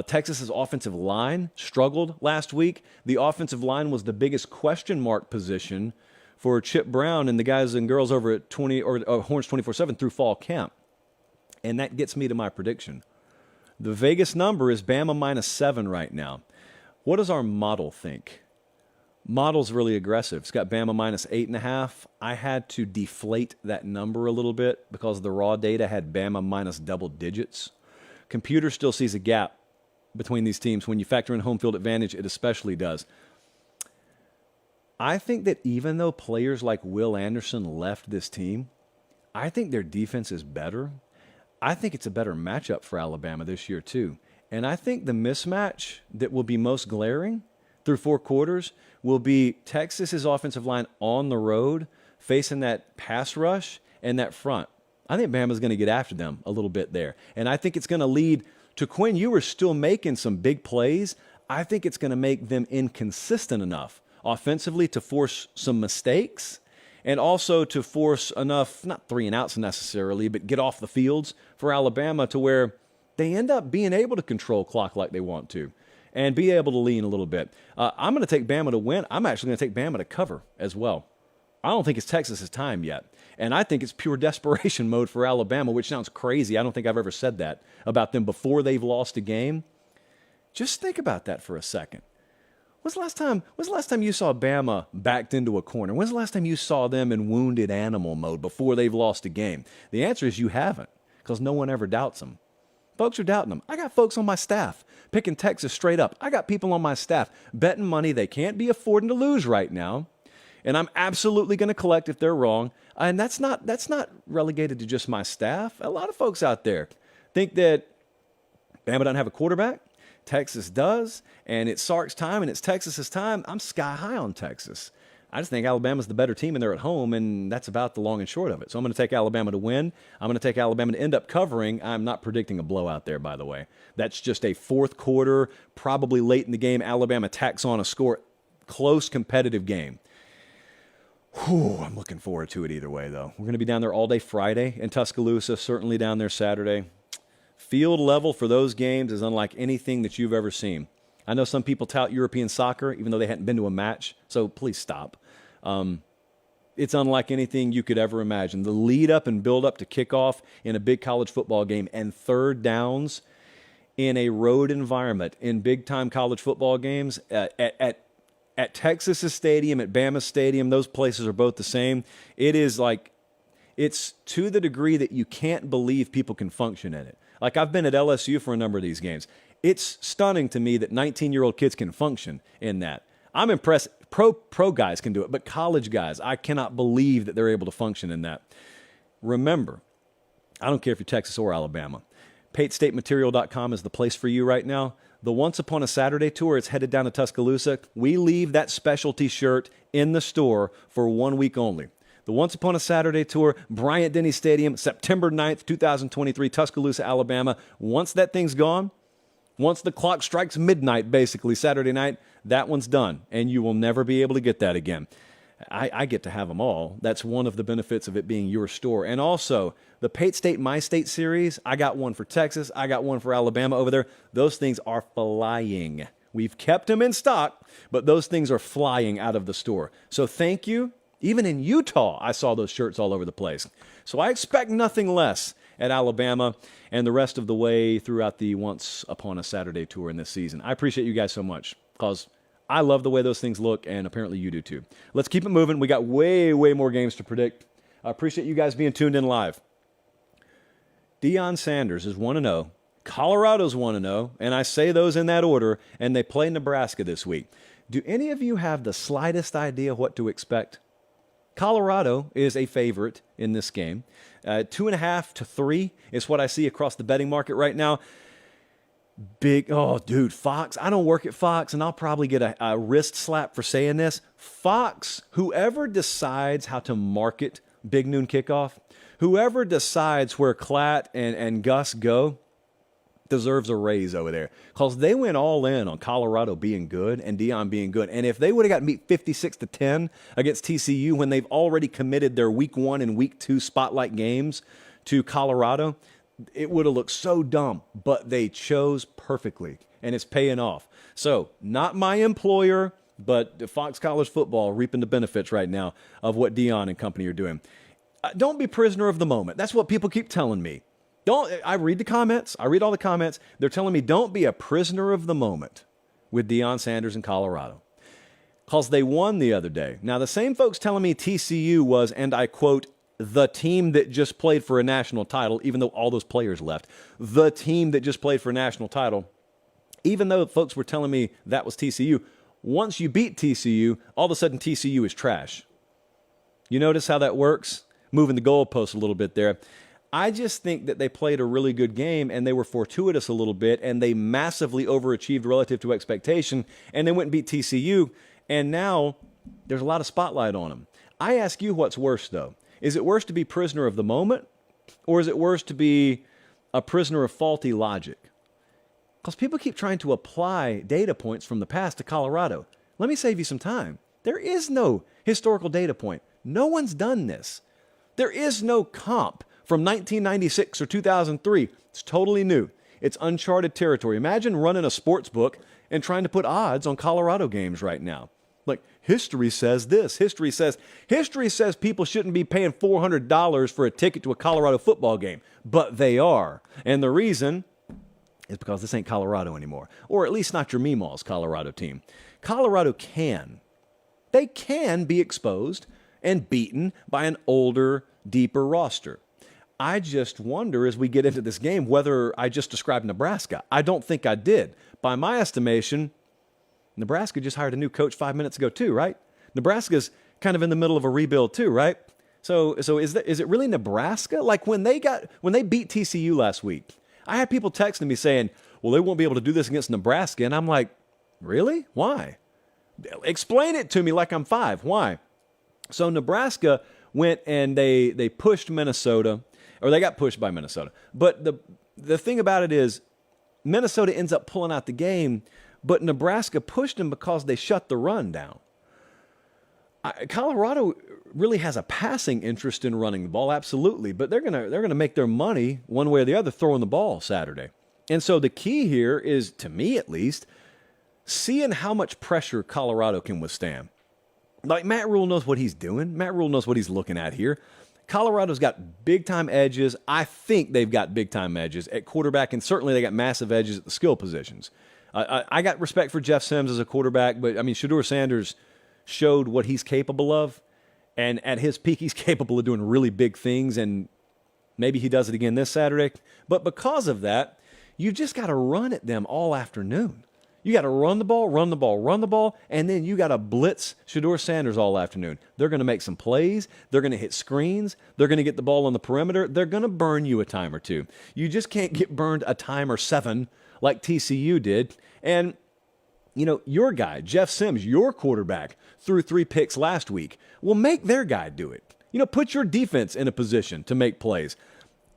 Texas's offensive line struggled last week. The offensive line was the biggest question mark position for Chip Brown and the guys and girls over at Horns 24/7 through fall camp. And that gets me to my prediction. The Vegas number is Bama -7 right now. What does our model think? Model's really aggressive. It's got Bama -8.5. I had to deflate that number a little bit because the raw data had Bama minus double digits. Computer still sees a gap between these teams. When you factor in home field advantage, it especially does. I think that even though players like Will Anderson left this team, I think their defense is better. I think it's a better matchup for Alabama this year too. And I think the mismatch that will be most glaring through 4 quarters will be Texas's offensive line on the road facing that pass rush and that front. I think Bama's going to get after them a little bit there. And I think it's going to lead to Quinn Ewers still making some big plays. I think it's going to make them inconsistent enough offensively to force some mistakes and also to force enough, not 3 and outs necessarily, but get off the fields for Alabama to where they end up being able to control clock like they want to. and be able to lean a little bit. I'm going to take Bama to win. I'm actually going to take Bama to cover as well. I don't think it's Texas's time yet. And I think it's pure desperation mode for Alabama, which sounds crazy. I don't think I've ever said that about them before they've lost a game. Just think about that for a second. When's the last time you saw Bama backed into a corner? When's the last time you saw them in wounded animal mode before they've lost a game? The answer is you haven't, because no one ever doubts them. Folks are doubting them. I got folks on my staff picking Texas straight up. I got people on my staff betting money they can't be affording to lose right now. And I'm absolutely going to collect if they're wrong. And that's not relegated to just my staff. A lot of folks out there think that Bama doesn't have a quarterback. Texas does. And it's Sark's time and it's Texas's time. I'm sky high on Texas. I just think Alabama's the better team and they're at home, and that's about the long and short of it. So I'm going to take Alabama to win. I'm going to take Alabama to end up covering. I'm not predicting a blowout there, by the way. That's just a fourth quarter, probably late in the game, Alabama tacks on a score. Close, competitive game. Whew, I'm looking forward to it either way, though. We're going to be down there all day Friday in Tuscaloosa, certainly down there Saturday. Field level for those games is unlike anything that you've ever seen. I know some people tout European soccer, even though they hadn't been to a match, so please stop. It's unlike anything you could ever imagine. The lead up and build up to kickoff in a big college football game and third downs in a road environment in big time college football games at Texas's stadium, at Bama's stadium, those places are both the same. It's to the degree that you can't believe people can function in it. Like, I've been at LSU for a number of these games. It's stunning to me that 19-year-old kids can function in that. I'm impressed. Pro guys can do it, but college guys, I cannot believe that they're able to function in that. Remember, I don't care if you're Texas or Alabama. PateStateMaterial.com is the place for you right now. The Once Upon a Saturday tour is headed down to Tuscaloosa. We leave that specialty shirt in the store for 1 week only. The Once Upon a Saturday tour, Bryant-Denny Stadium, September 9th, 2023, Tuscaloosa, Alabama. Once that thing's gone, once the clock strikes midnight, basically, Saturday night, that one's done, and you will never be able to get that again. I get to have them all. That's one of the benefits of it being your store. And also, the Pate State, My State series, I got one for Texas. I got one for Alabama over there. Those things are flying. We've kept them in stock, but those things are flying out of the store. So thank you. Even in Utah, I saw those shirts all over the place. So I expect nothing less at Alabama and the rest of the way throughout the Once Upon a Saturday tour in this season. I appreciate you guys so much because I love the way those things look, and apparently you do too. Let's keep it moving. We got way more games to predict. I appreciate you guys being tuned in live. Deion Sanders is 1-0. Colorado's 1-0, and I say those in that order, and they play Nebraska this week. Do any of you have the slightest idea what to expect? Colorado is a favorite in this game. 2.5 to 3 is what I see across the betting market right now. Fox. I don't work at Fox, and I'll probably get a wrist slap for saying this. Fox, whoever decides how to market Big Noon Kickoff, whoever decides where Klatt and Gus go, deserves a raise over there, because they went all in on Colorado being good and Deion being good. And if they would have gotten beat 56-10 against TCU when they've already committed their week 1 and week 2 spotlight games to Colorado, it would have looked so dumb, but they chose perfectly, and it's paying off. So, not my employer, but Fox College Football reaping the benefits right now of what Deion and company are doing. Don't be prisoner of the moment. That's what people keep telling me. I read the comments. I read all the comments. They're telling me don't be a prisoner of the moment with Deion Sanders in Colorado, because they won the other day. Now, the same folks telling me TCU was, and I quote, the team that just played for a national title, even though all those players left, the team that just played for a national title, even though folks were telling me that was TCU, once you beat TCU, all of a sudden TCU is trash. You notice how that works? Moving the goalpost a little bit there. I just think that they played a really good game, and they were fortuitous a little bit, and they massively overachieved relative to expectation, and they went and beat TCU, and now there's a lot of spotlight on them. I ask you, what's worse, though? Is it worse to be prisoner of the moment, or is it worse to be a prisoner of faulty logic? Because people keep trying to apply data points from the past to Colorado. Let me save you some time. There is no historical data point. No one's done this. There is no comp from 1996 or 2003. It's totally new. It's uncharted territory. Imagine running a sports book and trying to put odds on Colorado games right now. Like, history says this. History says people shouldn't be paying $400 for a ticket to a Colorado football game, but they are. And the reason is because this ain't Colorado anymore, or at least not your Meemaw's Colorado team. Colorado they can be exposed and beaten by an older, deeper roster. I just wonder as we get into this game whether I just described Nebraska. I don't think I did. By my estimation, Nebraska just hired a new coach 5 minutes ago too, right? Nebraska's kind of in the middle of a rebuild too, right? So is it really Nebraska? Like when they beat TCU last week, I had people texting me saying, well, they won't be able to do this against Nebraska. And I'm like, really? Why? Explain it to me like I'm 5. Why? So Nebraska went and they pushed Minnesota, or they got pushed by Minnesota. But the thing about it is Minnesota ends up pulling out the game, but Nebraska pushed them because they shut the run down. Colorado really has a passing interest in running the ball, absolutely, but they're gonna make their money one way or the other throwing the ball Saturday. And so the key here is, to me at least, seeing how much pressure Colorado can withstand. Like, Matt Rule knows what he's doing. Matt Rule knows what he's looking at here. Colorado's got big-time edges. I think they've got big-time edges at quarterback, and certainly they got massive edges at the skill positions. I got respect for Jeff Sims as a quarterback, but, I mean, Shedeur Sanders showed what he's capable of, and at his peak, he's capable of doing really big things, and maybe he does it again this Saturday. But because of that, you've just got to run at them all afternoon. You got to run the ball, and then you got to blitz Shedeur Sanders all afternoon. They're going to make some plays. They're going to hit screens. They're going to get the ball on the perimeter. They're going to burn you a time or two. You just can't get burned a time or 7 like TCU did. And, you know, your guy, Jeff Sims, your quarterback, threw 3 picks last week. Well, make their guy do it. You know, put your defense in a position to make plays.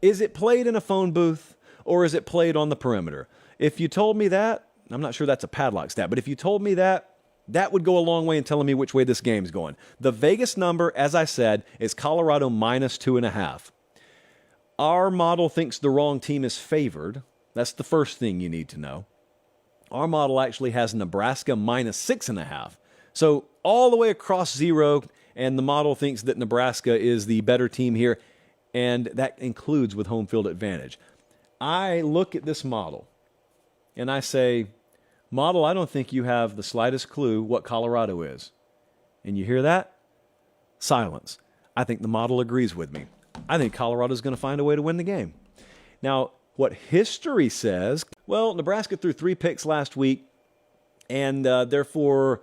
Is it played in a phone booth, or is it played on the perimeter? If you told me that, I'm not sure that's a padlock stat, but if you told me that, that would go a long way in telling me which way this game's going. The Vegas number, as I said, is Colorado minus 2.5. Our model thinks the wrong team is favored. That's the first thing you need to know. Our model actually has Nebraska minus 6.5. So all the way across zero, and the model thinks that Nebraska is the better team here, and that includes with home field advantage. I look at this model, and I say, model, I don't think you have the slightest clue what Colorado is. And you hear that? Silence. I think the model agrees with me. I think Colorado's going to find a way to win the game. Now, what history says, well, Nebraska threw 3 picks last week, and therefore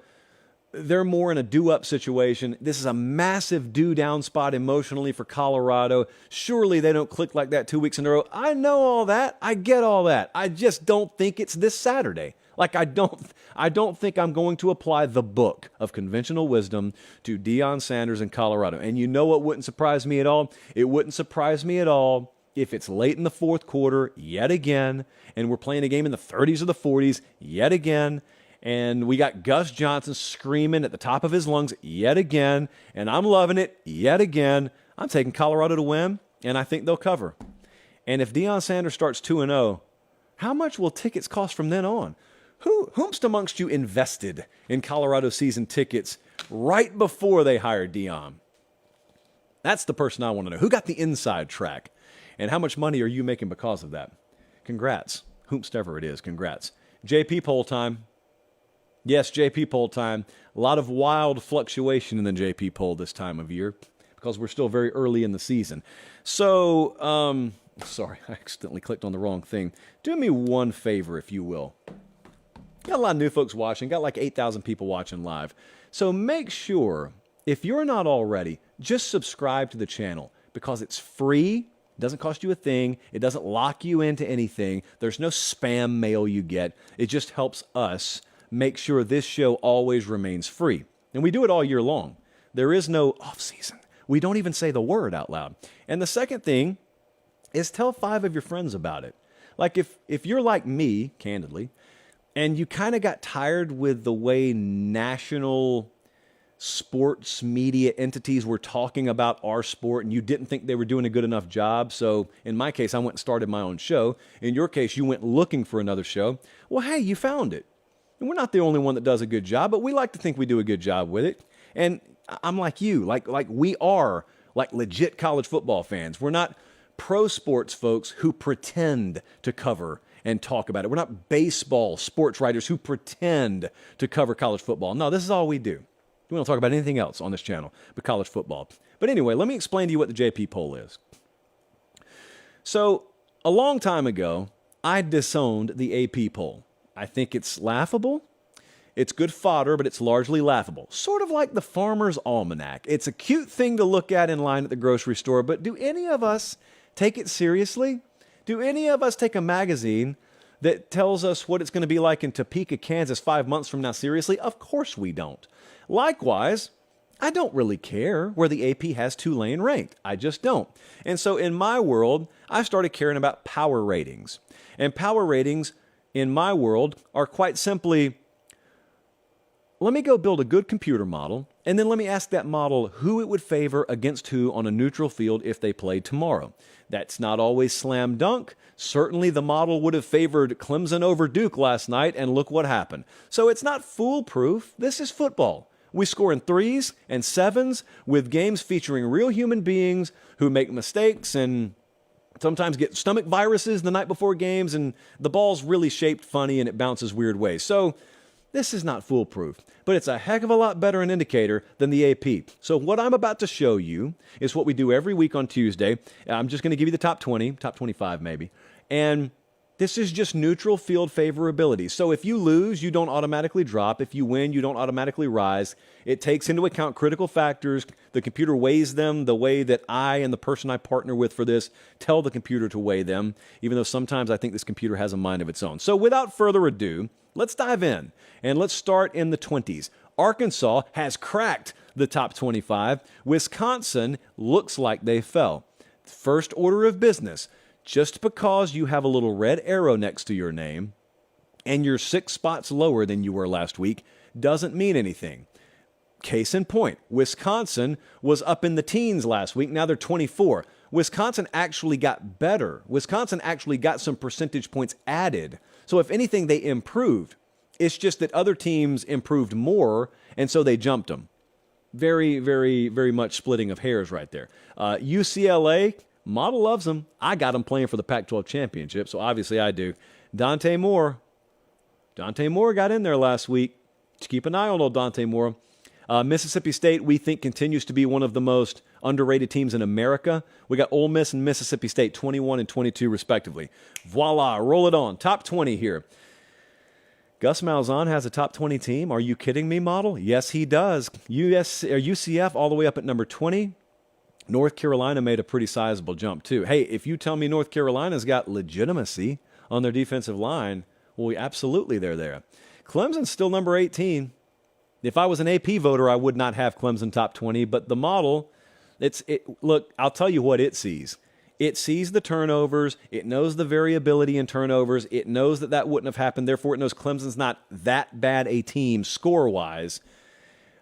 they're more in a do-up situation. This is a massive do-down spot emotionally for Colorado. Surely they don't click like that 2 weeks in a row. I know all that. I get all that. I just don't think it's this Saturday. Like, I don't think I'm going to apply the book of conventional wisdom to Deion Sanders in Colorado. And you know what wouldn't surprise me at all? It wouldn't surprise me at all if it's late in the fourth quarter yet again, and we're playing a game in the 30s or the 40s yet again, and we got Gus Johnson screaming at the top of his lungs yet again, and I'm loving it yet again. I'm taking Colorado to win, and I think they'll cover. And if Deion Sanders starts 2-0, how much will tickets cost from then on? Whomst amongst you invested in Colorado season tickets right before they hired Deion? That's the person I want to know. Who got the inside track? And how much money are you making because of that? Congrats. Whomstever it is, congrats. JP poll time. Yes, JP poll time. A lot of wild fluctuation in the JP poll this time of year because we're still very early in the season. So, sorry, I accidentally clicked on the wrong thing. Do me one favor, if you will. Got a lot of new folks watching. Got like 8,000 people watching live. So make sure, if you're not already, just subscribe to the channel because it's free. It doesn't cost you a thing. It doesn't lock you into anything. There's no spam mail you get. It just helps us make sure this show always remains free. And we do it all year long. There is no off season. We don't even say the word out loud. And the second thing is tell 5 of your friends about it. Like if you're like me, candidly, and you kind of got tired with the way national sports media entities were talking about our sport and you didn't think they were doing a good enough job. So in my case, I went and started my own show. In your case, you went looking for another show. Well, hey, you found it. And we're not the only one that does a good job, but we like to think we do a good job with it. And I'm like you, like we are like legit college football fans. We're not pro sports folks who pretend to cover and talk about it. We're not baseball sports writers who pretend to cover college football. No, this is all we do. We don't talk about anything else on this channel but college football. But anyway, let me explain to you what the JP poll is. So, a long time ago, I disowned the AP poll. I think it's laughable. It's good fodder, but it's largely laughable. Sort of like the Farmer's Almanac. It's a cute thing to look at in line at the grocery store, but do any of us take it seriously? Do any of us take a magazine that tells us what it's going to be like in Topeka, Kansas 5 months from now seriously? Of course we don't. Likewise, I don't really care where the AP has Tulane ranked. I just don't. And so in my world, I started caring about power ratings. And power ratings in my world are quite simply, let me go build a good computer model, and then let me ask that model who it would favor against who on a neutral field if they played tomorrow. That's not always slam dunk. Certainly the model would have favored Clemson over Duke last night, and look what happened. So it's not foolproof. This is football. We score in 3s and 7s with games featuring real human beings who make mistakes and sometimes get stomach viruses the night before games, and the ball's really shaped funny and it bounces weird ways. So this is not foolproof, but it's a heck of a lot better an indicator than the AP. So what I'm about to show you is what we do every week on Tuesday. I'm just going to give you the top 20, top 25 maybe, and this is just neutral field favorability. So if you lose, you don't automatically drop. If you win, you don't automatically rise. It takes into account critical factors. The computer weighs them the way that I and the person I partner with for this tell the computer to weigh them, even though sometimes I think this computer has a mind of its own. So without further ado, let's dive in, and let's start in the 20s. Arkansas has cracked the top 25. Wisconsin looks like they fell. First order of business. Just because you have a little red arrow next to your name and you're 6 spots lower than you were last week doesn't mean anything. Case in point, Wisconsin was up in the teens last week. Now they're 24. Wisconsin actually got better. Wisconsin actually got some percentage points added. So if anything, they improved. It's just that other teams improved more, and so they jumped them. Very, very, very much splitting of hairs right there. UCLA, model loves them. I got them playing for the Pac-12 championship, so obviously I do. Dante Moore got in there last week. Just keep an eye on old Dante Moore. Mississippi State, we think, continues to be one of the most underrated teams in America. We got Ole Miss and Mississippi State, 21 and 22 respectively. Voila, roll it on. Top 20 here. Gus Malzahn has a top 20 team. Are you kidding me, model? Yes, he does. UCF all the way up at number 20. North Carolina made a pretty sizable jump, too. Hey, if you tell me North Carolina's got legitimacy on their defensive line, well, absolutely they're there. Clemson's still number 18. If I was an AP voter, I would not have Clemson top 20, but the model, look, I'll tell you what it sees. It sees the turnovers. It knows the variability in turnovers. It knows that wouldn't have happened. Therefore, it knows Clemson's not that bad a team score-wise.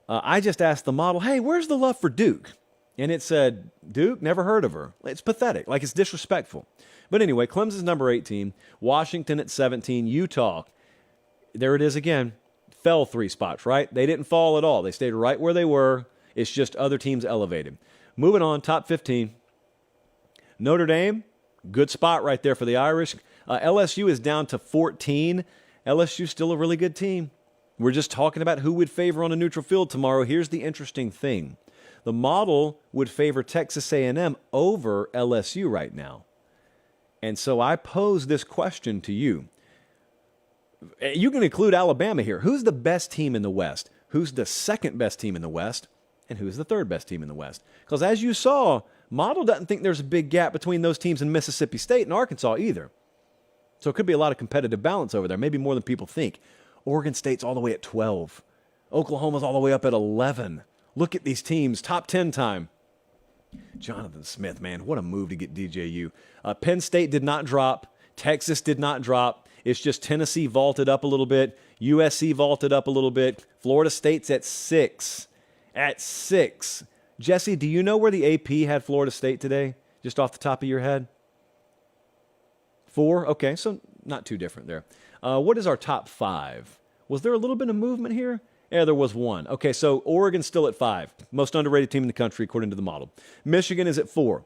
I just asked the model, hey, where's the love for Duke? And it said, Duke, never heard of her. It's pathetic. Like, it's disrespectful. But anyway, Clemson's number 18. Washington at 17. Utah, there it is again. Fell 3 spots, right? They didn't fall at all. They stayed right where they were. It's just other teams elevated. Moving on, top 15. Notre Dame, good spot right there for the Irish. LSU is down to 14. LSU's still a really good team. We're just talking about who would favor on a neutral field tomorrow. Here's the interesting thing. The model would favor Texas A&M over LSU right now. And so I pose this question to you. You can include Alabama here. Who's the best team in the West? Who's the second best team in the West? And who's the third best team in the West? Because as you saw, model doesn't think there's a big gap between those teams in Mississippi State and Arkansas either. So it could be a lot of competitive balance over there, maybe more than people think. Oregon State's all the way at 12. Oklahoma's all the way up at 11. Look at these teams, top 10 time. Jonathan Smith, man, what a move to get DJU. Penn State did not drop. Texas did not drop. It's just Tennessee vaulted up a little bit. USC vaulted up a little bit. Florida State's at 6. At 6. Jesse, do you know where the AP had Florida State today? Just off the top of your head? 4? Okay, so not too different there. What is our top 5? Was there a little bit of movement here? Yeah, there was one. Okay, so Oregon's still at 5. Most underrated team in the country, according to the model. Michigan is at 4.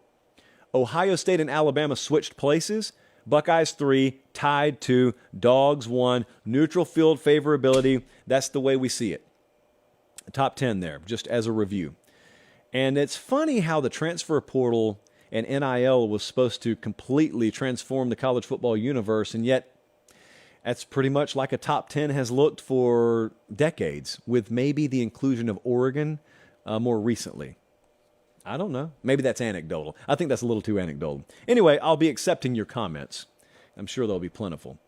Ohio State and Alabama switched places. Buckeyes 3, tied 2, Dogs 1, neutral field favorability. That's the way we see it. Top 10 there, just as a review. And it's funny how the transfer portal and NIL was supposed to completely transform the college football universe, and yet that's pretty much like a top 10 has looked for decades, with maybe the inclusion of Oregon more recently. I don't know. Maybe that's anecdotal. I think that's a little too anecdotal. Anyway, I'll be accepting your comments. I'm sure they'll be plentiful.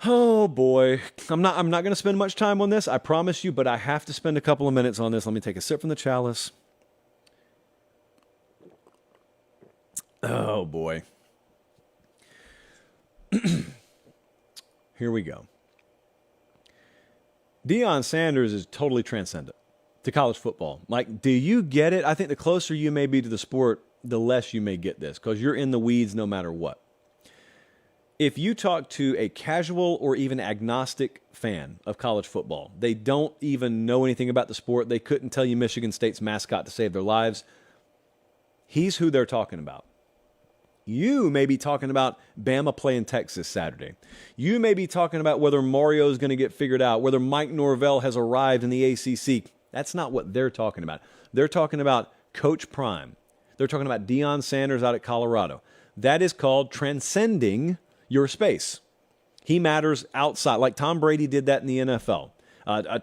Oh boy, I'm not going to spend much time on this, I promise you, but I have to spend a couple of minutes on this. Let me take a sip from the chalice. Oh boy. Here we go. Deion Sanders is totally transcendent to college football. Like, do you get it? I think the closer you may be to the sport, the less you may get this, because you're in the weeds no matter what. If you talk to a casual or even agnostic fan of college football, they don't even know anything about the sport. They couldn't tell you Michigan State's mascot to save their lives. He's who they're talking about. You may be talking about Bama playing Texas Saturday. You may be talking about whether Mario's going to get figured out, whether Mike Norvell has arrived in the ACC. That's not what they're talking about. They're talking about Coach Prime. They're talking about Deion Sanders out at Colorado. That is called transcending your space. He matters outside, like Tom Brady did that in the NFL.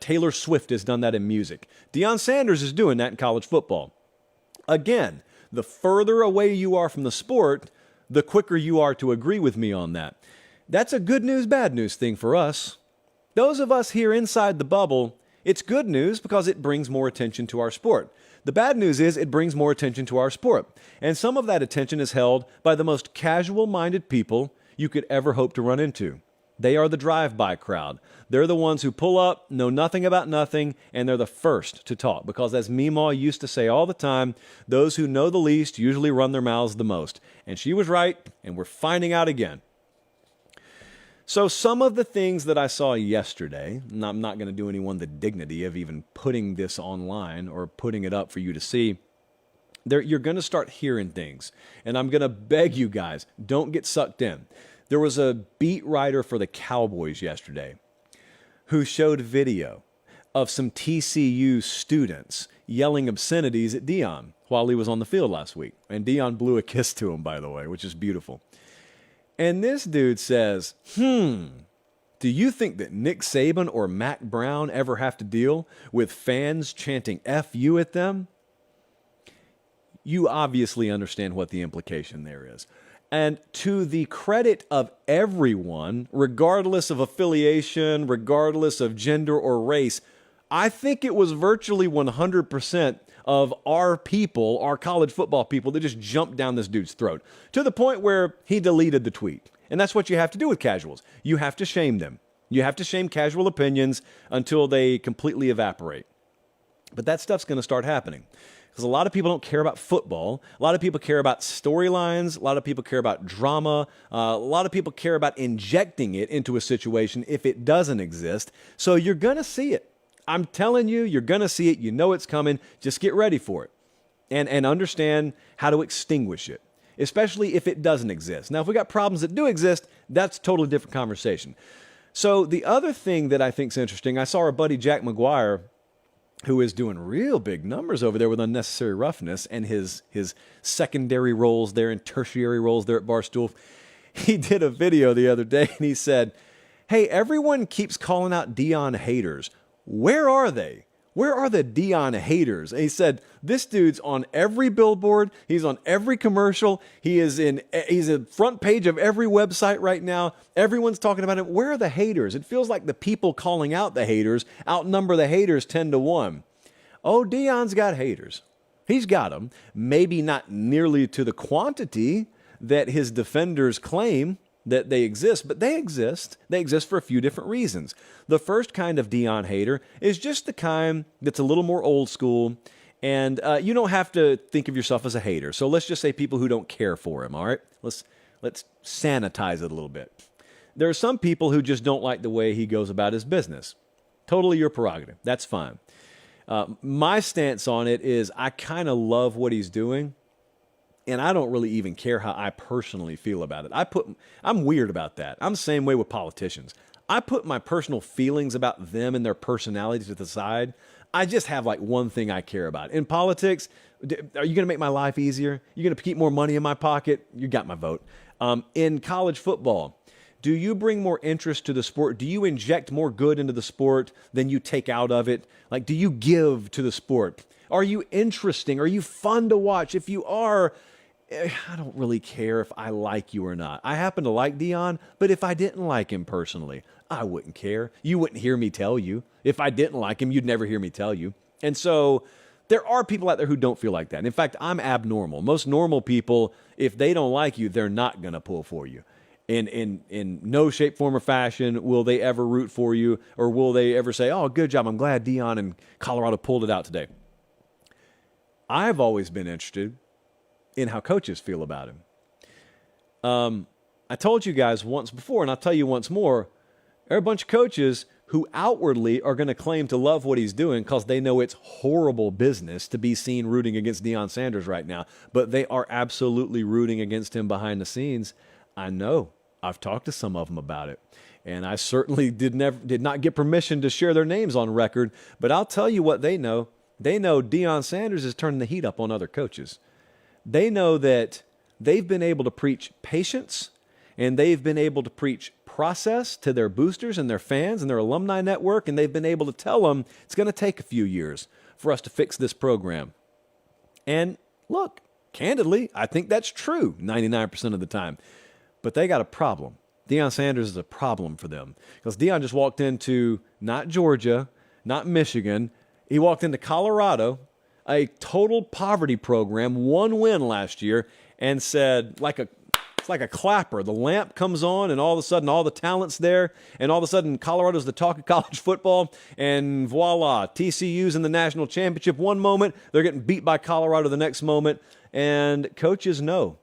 Taylor Swift has done that in music. Deion Sanders is doing that in college football. Again, the further away you are from the sport, the quicker you are to agree with me on that. That's a good news, bad news thing for us. Those of us here inside the bubble, it's good news because it brings more attention to our sport. The bad news is it brings more attention to our sport. And some of that attention is held by the most casual-minded people you could ever hope to run into. They are the drive-by crowd. They're the ones who pull up, know nothing about nothing, and they're the first to talk. Because as Meemaw used to say all the time, those who know the least usually run their mouths the most. And she was right, and we're finding out again. So some of the things that I saw yesterday, and I'm not going to do anyone the dignity of even putting this online or putting it up for you to see, you're going to start hearing things. And I'm going to beg you guys, don't get sucked in. There was a beat writer for the Cowboys yesterday who showed video of some TCU students yelling obscenities at Deion while he was on the field last week. And Deion blew a kiss to him, by the way, which is beautiful. And this dude says, do you think that Nick Saban or Mac Brown ever have to deal with fans chanting F you at them? You obviously understand what the implication there is. And to the credit of everyone, regardless of affiliation, regardless of gender or race, I think it was virtually 100% of our people, our college football people, that just jumped down this dude's throat to the point where he deleted the tweet. And that's what you have to do with casuals. You have to shame them. You have to shame casual opinions until they completely evaporate. But that stuff's going to start happening. Because a lot of people don't care about football. A lot of people care about storylines. A lot of people care about drama. A lot of people care about injecting it into a situation if it doesn't exist. So you're going to see it. I'm telling you, you're going to see it. You know it's coming. Just get ready for it. And understand how to extinguish it, especially if it doesn't exist. Now, if we got problems that do exist, that's a totally different conversation. So the other thing that I think is interesting, I saw our buddy Jack McGuire, who is doing real big numbers over there with Unnecessary Roughness and his secondary roles there and tertiary roles there at Barstool. He did a video the other day and he said, hey, everyone keeps calling out Deion haters. Where are they? Where are the Deion haters? And he said, this dude's on every billboard. He's on every commercial. He's a front page of every website right now. Everyone's talking about him. Where are the haters? It feels like the people calling out the haters outnumber the haters 10-1. Oh, Deion's got haters. He's got them. Maybe not nearly to the quantity that his defenders claim that they exist, but they exist. They exist for a few different reasons. The first kind of Deion hater is just the kind that's a little more old school, and you don't have to think of yourself as a hater. So let's just say people who don't care for him, all right? Let's sanitize it a little bit. There are some people who just don't like the way he goes about his business. Totally your prerogative. That's fine. My stance on it is I kind of love what he's doing, and I don't really even care how I personally feel about it. I'm weird about that. I'm the same way with politicians. I put my personal feelings about them and their personalities to the side. I just have like one thing I care about. In politics, are you going to make my life easier? You're going to keep more money in my pocket? You got my vote. In college football, do you bring more interest to the sport? Do you inject more good into the sport than you take out of it? Like, do you give to the sport? Are you interesting? Are you fun to watch? If you are, I don't really care if I like you or not. I happen to like Deion, but if I didn't like him personally, I wouldn't care. You wouldn't hear me tell you. If I didn't like him, you'd never hear me tell you. And so there are people out there who don't feel like that. In fact, I'm abnormal. Most normal people, if they don't like you, they're not going to pull for you. In no shape, form, or fashion will they ever root for you, or will they ever say, oh, good job, I'm glad Deion and Colorado pulled it out today. I've always been interested in how coaches feel about him. I told you guys once before, and I'll tell you once more, there are a bunch of coaches who outwardly are going to claim to love what he's doing because they know it's horrible business to be seen rooting against Deion Sanders right now, but they are absolutely rooting against him behind the scenes. I know. I've talked to some of them about it, and I certainly did not get permission to share their names on record, but I'll tell you what they know. They know Deion Sanders is turning the heat up on other coaches. They know that they've been able to preach patience, and they've been able to preach process to their boosters and their fans and their alumni network, and they've been able to tell them it's going to take a few years for us to fix this program. And look, candidly, I think that's true 99% of the time. But they got a problem. Deion Sanders is a problem for them because Deion just walked into not Georgia, not Michigan. He walked into Colorado, a total poverty program, one win last year, and said, it's like a clapper. The lamp comes on, and all of a sudden, all the talent's there, and all of a sudden, Colorado's the talk of college football, and voila, TCU's in the national championship one moment, they're getting beat by Colorado the next moment, and coaches know.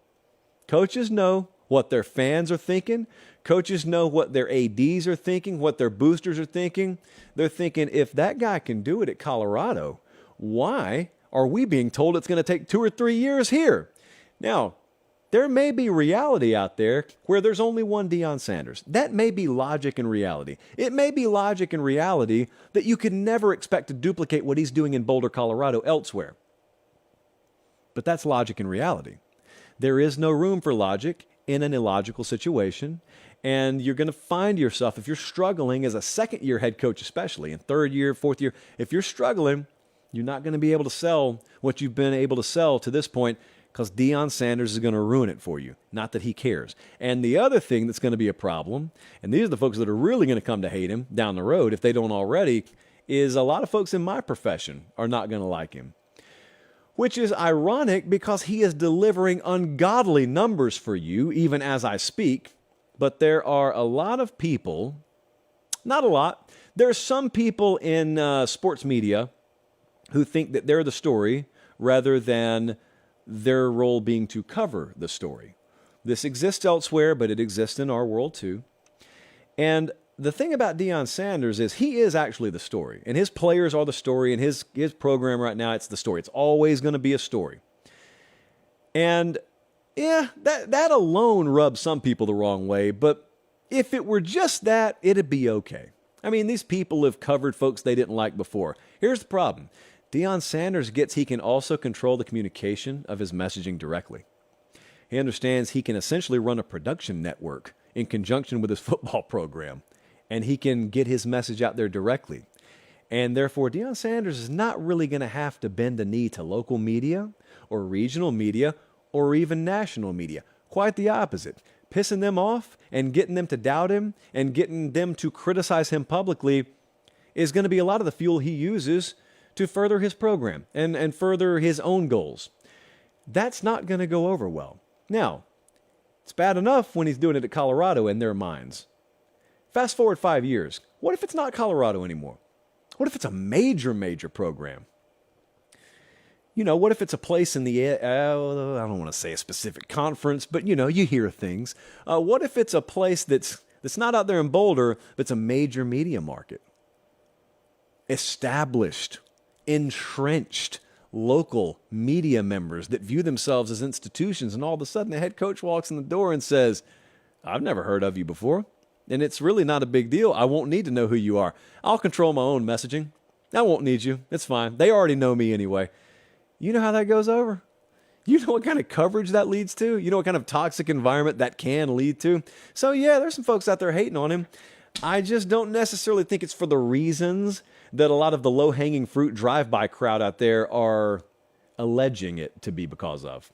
Coaches know what their fans are thinking. Coaches know what their ADs are thinking, what their boosters are thinking. They're thinking, if that guy can do it at Colorado, why are we being told it's going to take 2 or 3 years here? Now, there may be reality out there where there's only one Deion Sanders. That may be logic and reality. It may be logic and reality that you could never expect to duplicate what he's doing in Boulder, Colorado elsewhere. But that's logic and reality. There is no room for logic in an illogical situation, and you're going to find yourself, if you're struggling as a second-year head coach especially, in third year, fourth year, if you're struggling, you're not going to be able to sell what you've been able to sell to this point because Deion Sanders is going to ruin it for you. Not that he cares. And the other thing that's going to be a problem, and these are the folks that are really going to come to hate him down the road if they don't already, is a lot of folks in my profession are not going to like him. Which is ironic because he is delivering ungodly numbers for you, even as I speak. But there are a lot of people, not a lot, there are some people in sports media who think that they're the story rather than their role being to cover the story. This exists elsewhere, but it exists in our world too. And the thing about Deion Sanders is he is actually the story, and his players are the story, and his program right now, it's the story. It's always going to be a story. And yeah, that alone rubs some people the wrong way, but if it were just that, it'd be okay. I mean, these people have covered folks they didn't like before. Here's the problem. Deion Sanders gets he can also control the communication of his messaging directly. He understands he can essentially run a production network in conjunction with his football program, and he can get his message out there directly. And therefore, Deion Sanders is not really going to have to bend the knee to local media or regional media or even national media. Quite the opposite. Pissing them off and getting them to doubt him and getting them to criticize him publicly is going to be a lot of the fuel he uses to further his program and further his own goals. That's not going to go over well. Now, it's bad enough when he's doing it at Colorado in their minds. Fast forward 5 years. What if it's not Colorado anymore? What if it's a major, major program? You know, what if it's a place in the, I don't want to say a specific conference, but you know, you hear things. What if it's a place that's that's not out there in Boulder, but it's a major media market. Established, entrenched, local media members that view themselves as institutions, and all of a sudden the head coach walks in the door and says, I've never heard of you before, and it's really not a big deal. I won't need to know who you are. I'll control my own messaging. I won't need you. It's fine. They already know me anyway. You know how that goes over? You know what kind of coverage that leads to? You know what kind of toxic environment that can lead to? So yeah, there's some folks out there hating on him. I just don't necessarily think it's for the reasons that a lot of the low-hanging fruit drive-by crowd out there are alleging it to be because of.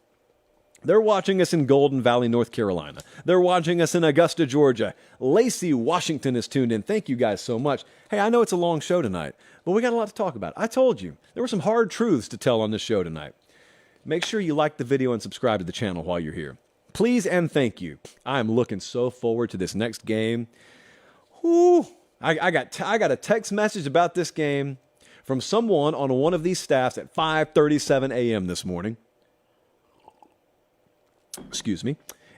They're watching us in Golden Valley, North Carolina. They're watching us in Augusta, Georgia. Lacey, Washington is tuned in. Thank you guys so much. Hey, I know it's a long show tonight, but we got a lot to talk about. I told you, there were some hard truths to tell on this show tonight. Make sure you like the video and subscribe to the channel while you're here. Please and thank you. I'm looking so forward to this next game. Whew. I got a text message about this game from someone on one of these staffs at 5:37 a.m. this morning. Excuse me.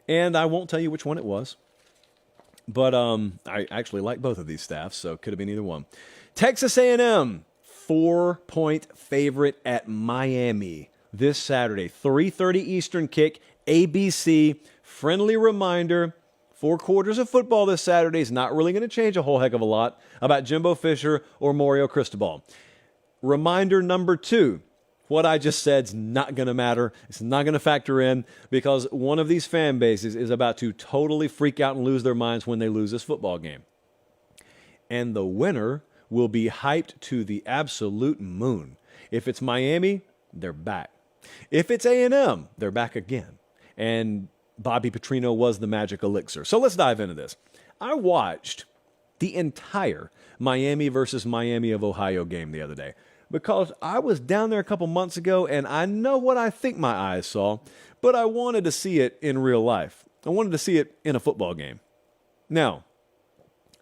And I won't tell you which one it was. But I actually like both of these staffs, so it could have been either one. Texas A&M, 4-point favorite at Miami this Saturday. 3:30 Eastern kick, ABC. Friendly reminder, 4 quarters of football this Saturday is not really going to change a whole heck of a lot about Jimbo Fisher or Mario Cristobal. Reminder number 2, what I just said is not going to matter. It's not going to factor in because one of these fan bases is about to totally freak out and lose their minds when they lose this football game. And the winner will be hyped to the absolute moon. If it's Miami, they're back. If it's A&M, they're back again. And Bobby Petrino was the magic elixir. So let's dive into this. I watched the entire Miami versus Miami of Ohio game the other day because I was down there a couple months ago and I know what I think my eyes saw, but I wanted to see it in real life. I wanted to see it in a football game. Now,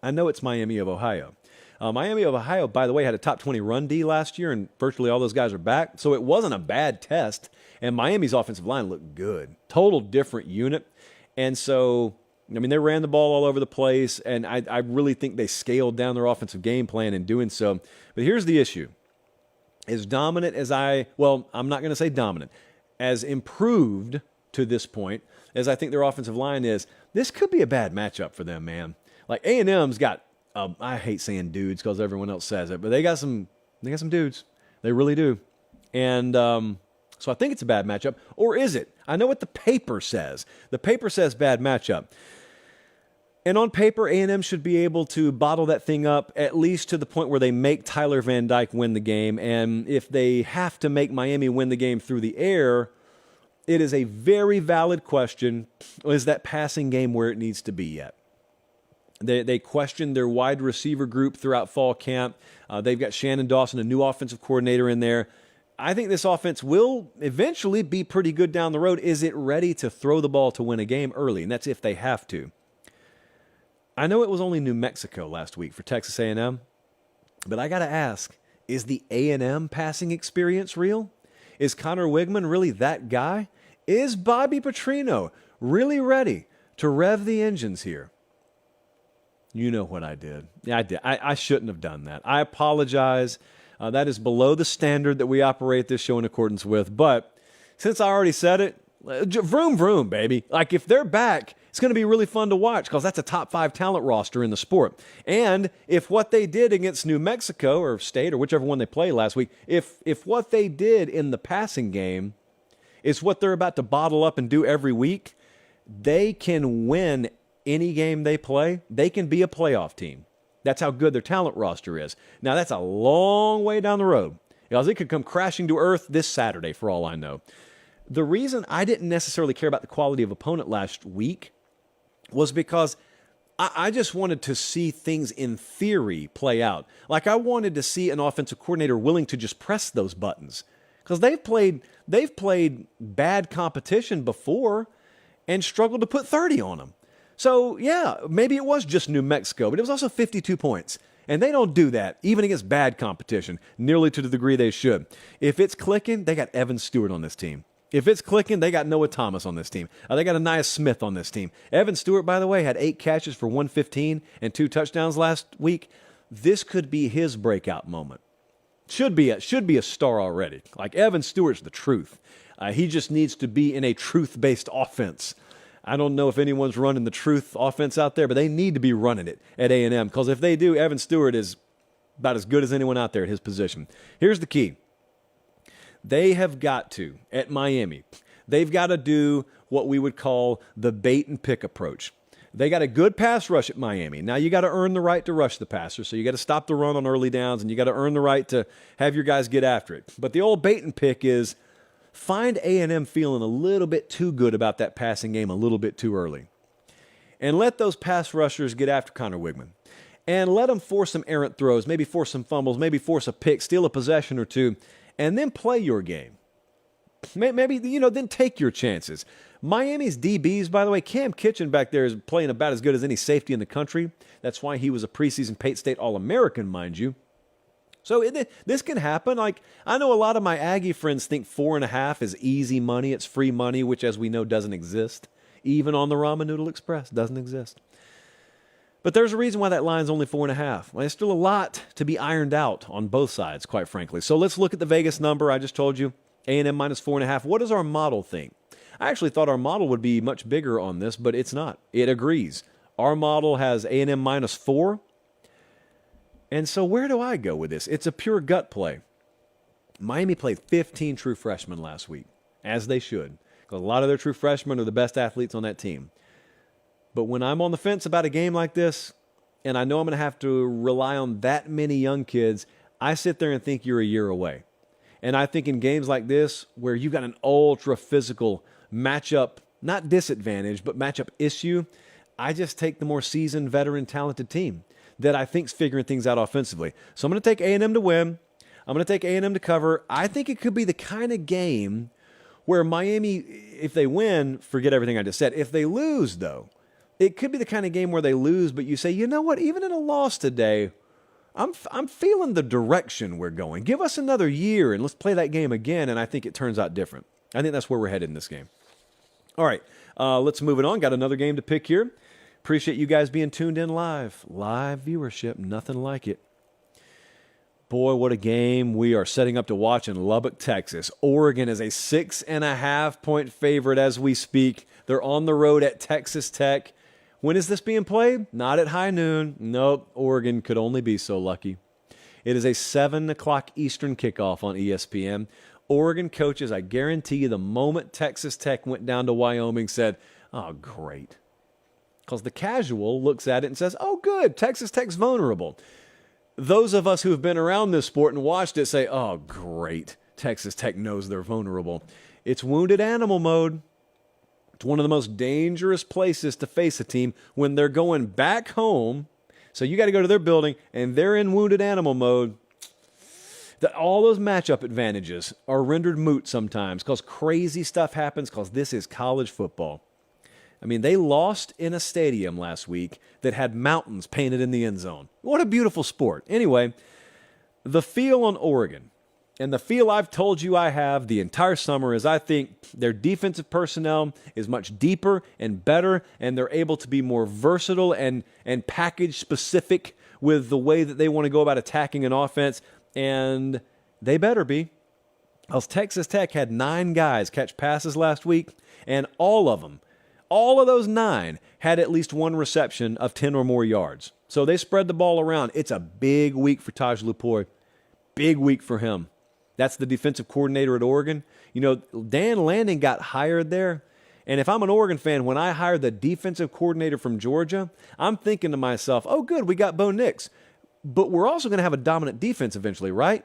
I know it's Miami of Ohio. Miami of Ohio, by the way, had a top 20 run D last year, and virtually all those guys are back. So it wasn't a bad test, and Miami's offensive line looked good. Total different unit. And so, I mean, they ran the ball all over the place, and I really think they scaled down their offensive game plan in doing so. But here's the issue. As dominant as I'm not going to say dominant, as improved to this point as I think their offensive line is, this could be a bad matchup for them, man. Like A&M's got, I hate saying dudes because everyone else says it, but they got some dudes. They really do. And so I think it's a bad matchup. Or is it? I know what the paper says. The paper says bad matchup. And on paper, A&M should be able to bottle that thing up at least to the point where they make Tyler Van Dyke win the game. And if they have to make Miami win the game through the air, it is a very valid question. Is that passing game where it needs to be yet? They questioned their wide receiver group throughout fall camp. They've got Shannon Dawson, a new offensive coordinator in there. I think this offense will eventually be pretty good down the road. Is it ready to throw the ball to win a game early? And that's if they have to. I know it was only New Mexico last week for Texas A&M, but I got to ask, is the A&M passing experience real? Is Connor Wigman really that guy? Is Bobby Petrino really ready to rev the engines here? You know what I did. Yeah, I did. I shouldn't have done that. I apologize. That is below the standard that we operate this show in accordance with. But since I already said it, vroom, vroom, baby. Like, if they're back, it's going to be really fun to watch because that's a top 5 talent roster in the sport. And if what they did against New Mexico or State or whichever one they played last week, if what they did in the passing game is what they're about to bottle up and do every week, they can win any game they play. They can be a playoff team. That's how good their talent roster is. Now, that's a long way down the road because it could come crashing to earth this Saturday for all I know. The reason I didn't necessarily care about the quality of opponent last week was because I just wanted to see things in theory play out. Like, I wanted to see an offensive coordinator willing to just press those buttons because they've played bad competition before and struggled to put 30 on them. So, yeah, maybe it was just New Mexico, but it was also 52 points. And they don't do that, even against bad competition, nearly to the degree they should. If it's clicking, they got Evan Stewart on this team. If it's clicking, they got Noah Thomas on this team. They got Aniyah Smith on this team. Evan Stewart, by the way, had 8 catches for 115 and 2 touchdowns last week. This could be his breakout moment. Should be a star already. Like, Evan Stewart's the truth. He just needs to be in a truth-based offense. I don't know if anyone's running the truth offense out there, but they need to be running it at A&M, because if they do, Evan Stewart is about as good as anyone out there at his position. Here's the key. They have got to, at Miami, they've got to do what we would call the bait and pick approach. They got a good pass rush at Miami. Now, you got to earn the right to rush the passer, so you got to stop the run on early downs, and you got to earn the right to have your guys get after it. But the old bait and pick is find A&M feeling a little bit too good about that passing game a little bit too early. And let those pass rushers get after Connor Wigman. And let them force some errant throws, maybe force some fumbles, maybe force a pick, steal a possession or two, and then play your game. Maybe, then take your chances. Miami's DBs, by the way, Cam Kitchen back there is playing about as good as any safety in the country. That's why he was a preseason Pate State All-American, mind you. So this can happen. Like, I know a lot of my Aggie friends think 4.5 is easy money. It's free money, which, as we know, doesn't exist. Even on the Ramen Noodle Express, doesn't exist. But there's a reason why that line's only 4.5. Well, there's still a lot to be ironed out on both sides, quite frankly. So let's look at the Vegas number. I just told you, A&M minus 4.5. What does our model think? I actually thought our model would be much bigger on this, but it's not. It agrees. Our model has A&M minus 4. And so where do I go with this? It's a pure gut play. Miami played 15 true freshmen last week, as they should, because a lot of their true freshmen are the best athletes on that team. But when I'm on the fence about a game like this, and I know I'm going to have to rely on that many young kids, I sit there and think you're a year away. And I think in games like this, where you've got an ultra-physical matchup, not disadvantage, but matchup issue, I just take the more seasoned, veteran, talented team that I think's figuring things out offensively. So I'm going to take A&M to win. I'm going to take A&M to cover. I think it could be the kind of game where Miami, if they win, forget everything I just said. If they lose, though, it could be the kind of game where they lose, but you say, you know what, even in a loss today, I'm feeling the direction we're going. Give us another year and let's play that game again, and I think it turns out different. I think that's where we're headed in this game. All right, let's move it on. Got another game to pick here. Appreciate you guys being tuned in live. Live viewership, nothing like it. Boy, what a game we are setting up to watch in Lubbock, Texas. Oregon is a 6.5-point favorite as we speak. They're on the road at Texas Tech. When is this being played? Not at high noon. Nope, Oregon could only be so lucky. It is a 7 o'clock Eastern kickoff on ESPN. Oregon coaches, I guarantee you, the moment Texas Tech went down to Wyoming, said, oh, great. Because the casual looks at it and says, oh, good, Texas Tech's vulnerable. Those of us who have been around this sport and watched it say, oh, great, Texas Tech knows they're vulnerable. It's wounded animal mode. It's one of the most dangerous places to face a team when they're going back home. So you got to go to their building, and they're in wounded animal mode. All those matchup advantages are rendered moot sometimes because crazy stuff happens because this is college football. I mean, they lost in a stadium last week that had mountains painted in the end zone. What a beautiful sport. Anyway, the feel on Oregon, and the feel I've told you I have the entire summer, is I think their defensive personnel is much deeper and better, and they're able to be more versatile and package specific with the way that they want to go about attacking an offense, and they better be. Because Texas Tech had 9 guys catch passes last week, and all of those 9 had at least one reception of 10 or more yards. So they spread the ball around. It's a big week for Taj Lupoy. Big week for him. That's the defensive coordinator at Oregon. You know, Dan Lanning got hired there. And if I'm an Oregon fan, when I hire the defensive coordinator from Georgia, I'm thinking to myself, oh, good, we got Bo Nix. But we're also going to have a dominant defense eventually, right?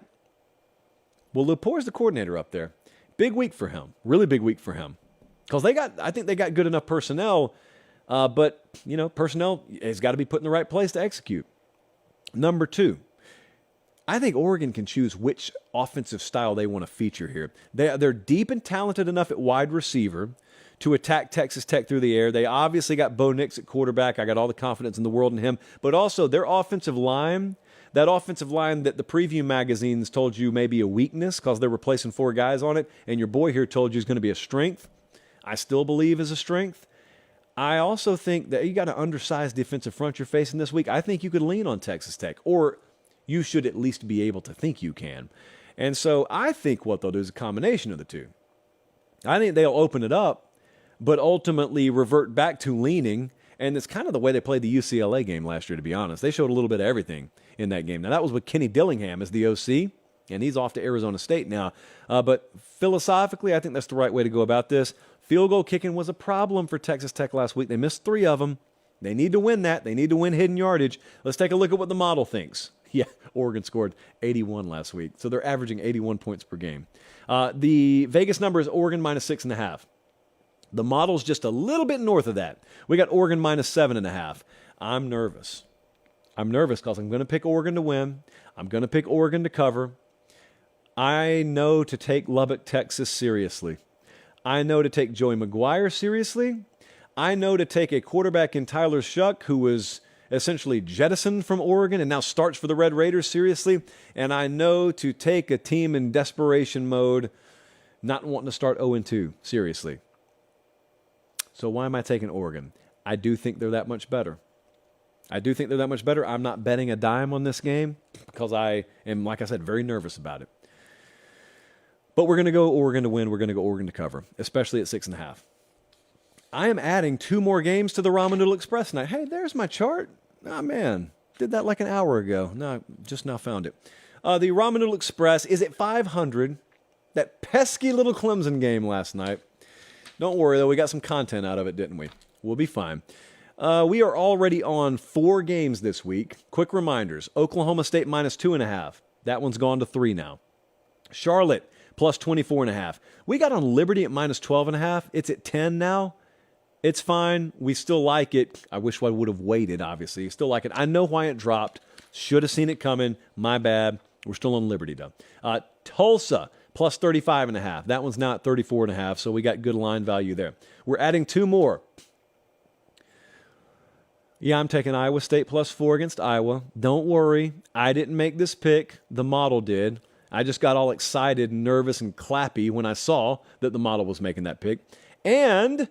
Well, Lupoy's the coordinator up there. Big week for him. Really big week for him. Because I think they got good enough personnel, but, you know, personnel has got to be put in the right place to execute. Number 2, I think Oregon can choose which offensive style they want to feature here. They're deep and talented enough at wide receiver to attack Texas Tech through the air. They obviously got Bo Nix at quarterback. I got all the confidence in the world in him. But also their offensive line, That offensive line that the preview magazines told you may be a weakness because they're replacing 4 guys on it, and your boy here told you is going to be a strength, I still believe is a strength. I also think that you got an undersized defensive front you're facing this week. I think you could lean on Texas Tech, or you should at least be able to think you can. And so I think what they'll do is a combination of the two. I think they'll open it up, but ultimately revert back to leaning. And it's kind of the way they played the UCLA game last year, to be honest. They showed a little bit of everything in that game. Now, that was with Kenny Dillingham as the OC, and he's off to Arizona State now. But philosophically, I think that's the right way to go about this. Field goal kicking was a problem for Texas Tech last week. They missed 3 of them. They need to win that. They need to win hidden yardage. Let's take a look at what the model thinks. Yeah, Oregon scored 81 last week, so they're averaging 81 points per game. The Vegas number is Oregon minus 6.5. The model's just a little bit north of that. We got Oregon minus 7.5. I'm nervous. I'm nervous because I'm going to pick Oregon to win. I'm going to pick Oregon to cover. I know to take Lubbock, Texas seriously. I know to take Joey McGuire seriously. I know to take a quarterback in Tyler Shuck who was essentially jettisoned from Oregon and now starts for the Red Raiders seriously. And I know to take a team in desperation mode, not wanting to start 0-2 seriously. So why am I taking Oregon? I do think they're that much better. I'm not betting a dime on this game because I am, like I said, very nervous about it. But we're going to go Oregon to win. We're going to go Oregon to cover, especially at 6.5. I am adding 2 more games to the Ramen Noodle Express tonight. Hey, there's my chart. Oh, man. Did that like an hour ago. No, just now found it. The Ramen Noodle Express is at 500. That pesky little Clemson game last night. Don't worry, though. We got some content out of it, didn't we? We'll be fine. We are already on 4 games this week. Quick reminders. Oklahoma State minus 2.5. That one's gone to 3 now. Charlotte plus 24.5. We got on Liberty at minus 12.5. It's at 10 now. It's fine. We still like it. I wish I would have waited, obviously. Still like it. I know why it dropped. Should have seen it coming. My bad. We're still on Liberty, though. Tulsa, plus 35.5. That one's now at 34.5, so we got good line value there. We're adding 2 more. Yeah, I'm taking Iowa State plus 4 against Iowa. Don't worry. I didn't make this pick. The model did. I just got all excited and nervous and clappy when I saw that the model was making that pick. And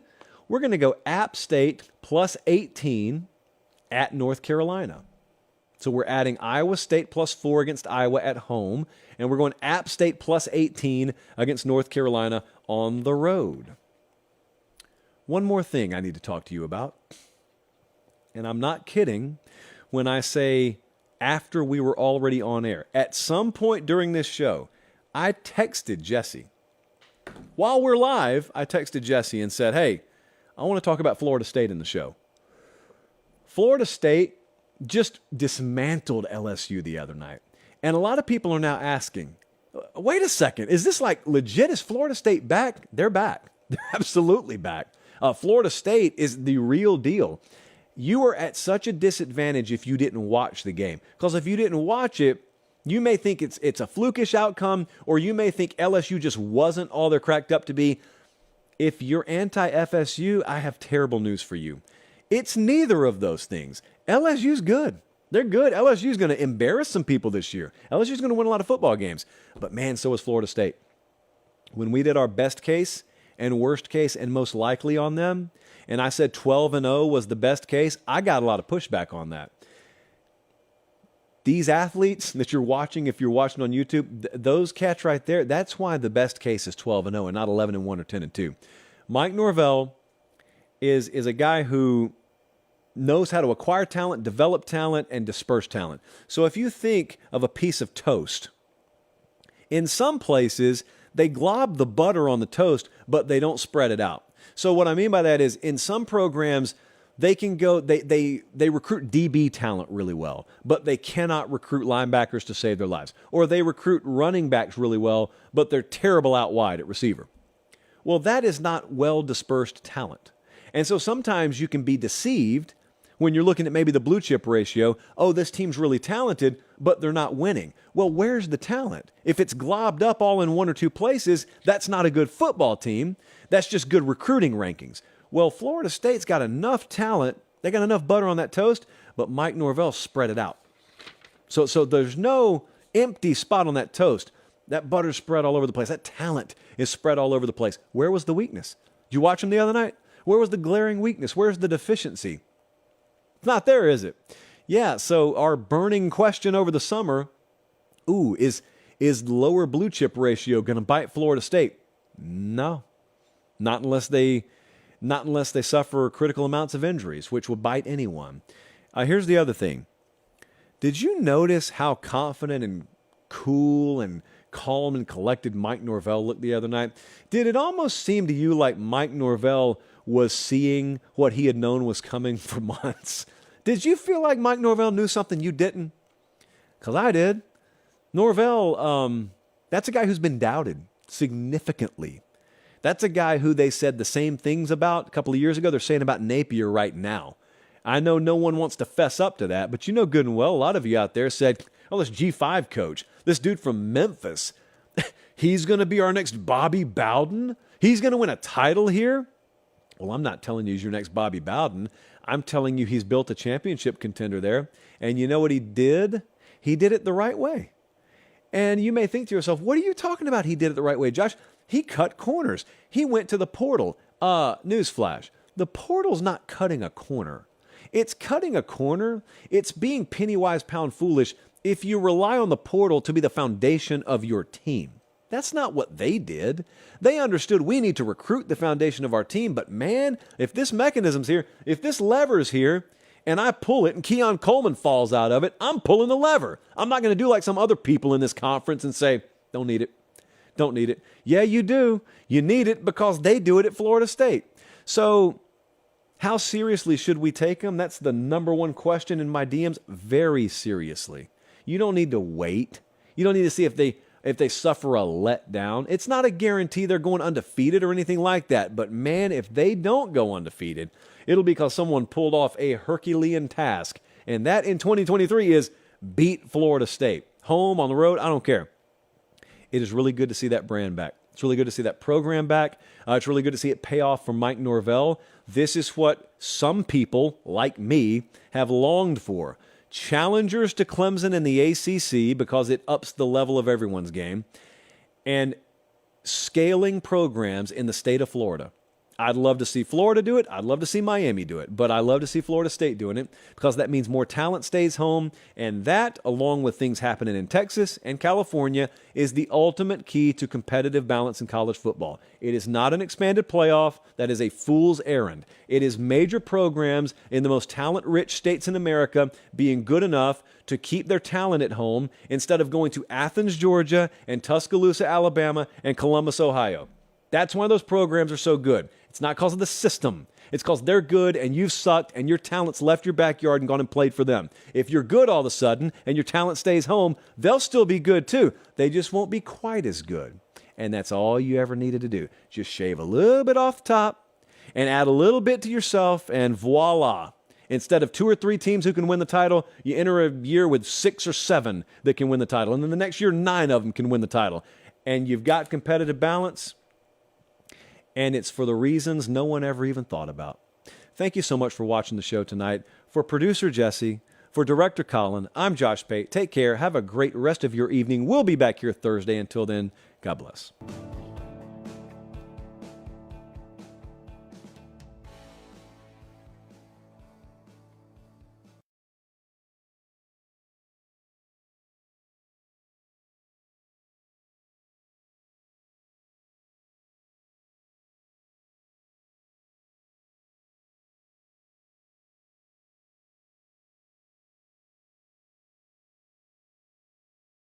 we're going to go App State plus 18 at North Carolina. So we're adding Iowa State plus 4 against Iowa at home, and we're going App State plus 18 against North Carolina on the road. One more thing I need to talk to you about, and I'm not kidding when I say after we were already on air. At some point during this show, I texted Jesse. While we're live, I texted Jesse and said, hey, I want to talk about Florida State in the show. Florida State just dismantled LSU the other night. And a lot of people are now asking, wait a second, is this like legit? Is Florida State back? They're back. They're absolutely back. Florida State is the real deal. You are at such a disadvantage if you didn't watch the game. Because if you didn't watch it, you may think it's a flukish outcome, or you may think LSU just wasn't all they're cracked up to be. If you're anti-FSU, I have terrible news for you. It's neither of those things. LSU's good. They're good. LSU's going to embarrass some people this year. LSU's going to win a lot of football games. But man, so is Florida State. When we did our best case and worst case and most likely on them, and I said 12-0 was the best case, I got a lot of pushback on that. These athletes that you're watching, if you're watching on YouTube, those cats right there, that's why the best case is 12-0 and not 11-1 or 10-2. Mike Norvell is a guy who knows how to acquire talent, develop talent, and disperse talent. So if you think of a piece of toast, in some places, they glob the butter on the toast, but they don't spread it out. So what I mean by that is in some programs, they can go, they recruit DB talent really well, but they cannot recruit linebackers to save their lives. Or they recruit running backs really well, but they're terrible out wide at receiver. Well, that is not well-dispersed talent. And so sometimes you can be deceived when you're looking at maybe the blue chip ratio. Oh, this team's really talented, but they're not winning. Well, where's the talent? If it's globbed up all in 1 or 2 places, that's not a good football team. That's just good recruiting rankings. Well, Florida State's got enough talent. They got enough butter on that toast, but Mike Norvell spread it out. So there's no empty spot on that toast. That butter's spread all over the place. That talent is spread all over the place. Where was the weakness? Did you watch him the other night? Where was the glaring weakness? Where's the deficiency? It's not there, is it? Yeah, so our burning question over the summer, is lower blue chip ratio going to bite Florida State? No. Not unless they suffer critical amounts of injuries, which will bite anyone. Here's the other thing. Did you notice how confident and cool and calm and collected Mike Norvell looked the other night? Did it almost seem to you like Mike Norvell was seeing what he had known was coming for months? Did you feel like Mike Norvell knew something you didn't? Because I did. Norvell, that's a guy who's been doubted significantly. That's a guy who they said the same things about a couple of years ago they're saying about Napier right now. I know no one wants to fess up to that, but you know good and well, a lot of you out there said, oh, this G5 coach, this dude from Memphis, he's going to be our next Bobby Bowden? He's going to win a title here? Well, I'm not telling you he's your next Bobby Bowden. I'm telling you he's built a championship contender there. And you know what he did? He did it the right way. And you may think to yourself, what are you talking about? He did it the right way, Josh. He cut corners. He went to the portal. Newsflash. The portal's not cutting a corner. It's cutting a corner. It's being penny wise, pound foolish if you rely on the portal to be the foundation of your team. That's not what they did. They understood we need to recruit the foundation of our team, but man, if this mechanism's here, if this lever's here, and I pull it and Keon Coleman falls out of it, I'm pulling the lever. I'm not going to do like some other people in this conference and say, don't need it. Don't need it. Yeah, you do. You need it because they do it at Florida State. So how seriously should we take them? That's the number one question in my DMs. Very seriously. You don't need to wait. You don't need to see if they suffer a letdown. It's not a guarantee they're going undefeated or anything like that. But man, if they don't go undefeated, it'll be because someone pulled off a Herculean task. And that in 2023 is beat Florida State. Home, on the road, I don't care. It is really good to see that brand back. It's really good to see that program back. It's really good to see it pay off for Mike Norvell. This is what some people, like me, have longed for. Challengers to Clemson in the ACC because it ups the level of everyone's game. And scaling programs in the state of Florida. I'd love to see Florida do it. I'd love to see Miami do it. But I love to see Florida State doing it because that means more talent stays home. And that, along with things happening in Texas and California, is the ultimate key to competitive balance in college football. It is not an expanded playoff. That is a fool's errand. It is major programs in the most talent-rich states in America being good enough to keep their talent at home instead of going to Athens, Georgia, and Tuscaloosa, Alabama, and Columbus, Ohio. That's why those programs are so good. It's not because of the system. It's because they're good and you've sucked and your talent's left your backyard and gone and played for them. If you're good all of a sudden and your talent stays home, they'll still be good too. They just won't be quite as good. And that's all you ever needed to do. Just shave a little bit off the top and add a little bit to yourself and voila. Instead of 2 or 3 teams who can win the title, you enter a year with 6 or 7 that can win the title. And then the next year, 9 of them can win the title. And you've got competitive balance. And it's for the reasons no one ever even thought about. Thank you so much for watching the show tonight. For producer Jesse, for director Colin, I'm Josh Pate. Take care. Have a great rest of your evening. We'll be back here Thursday. Until then, God bless.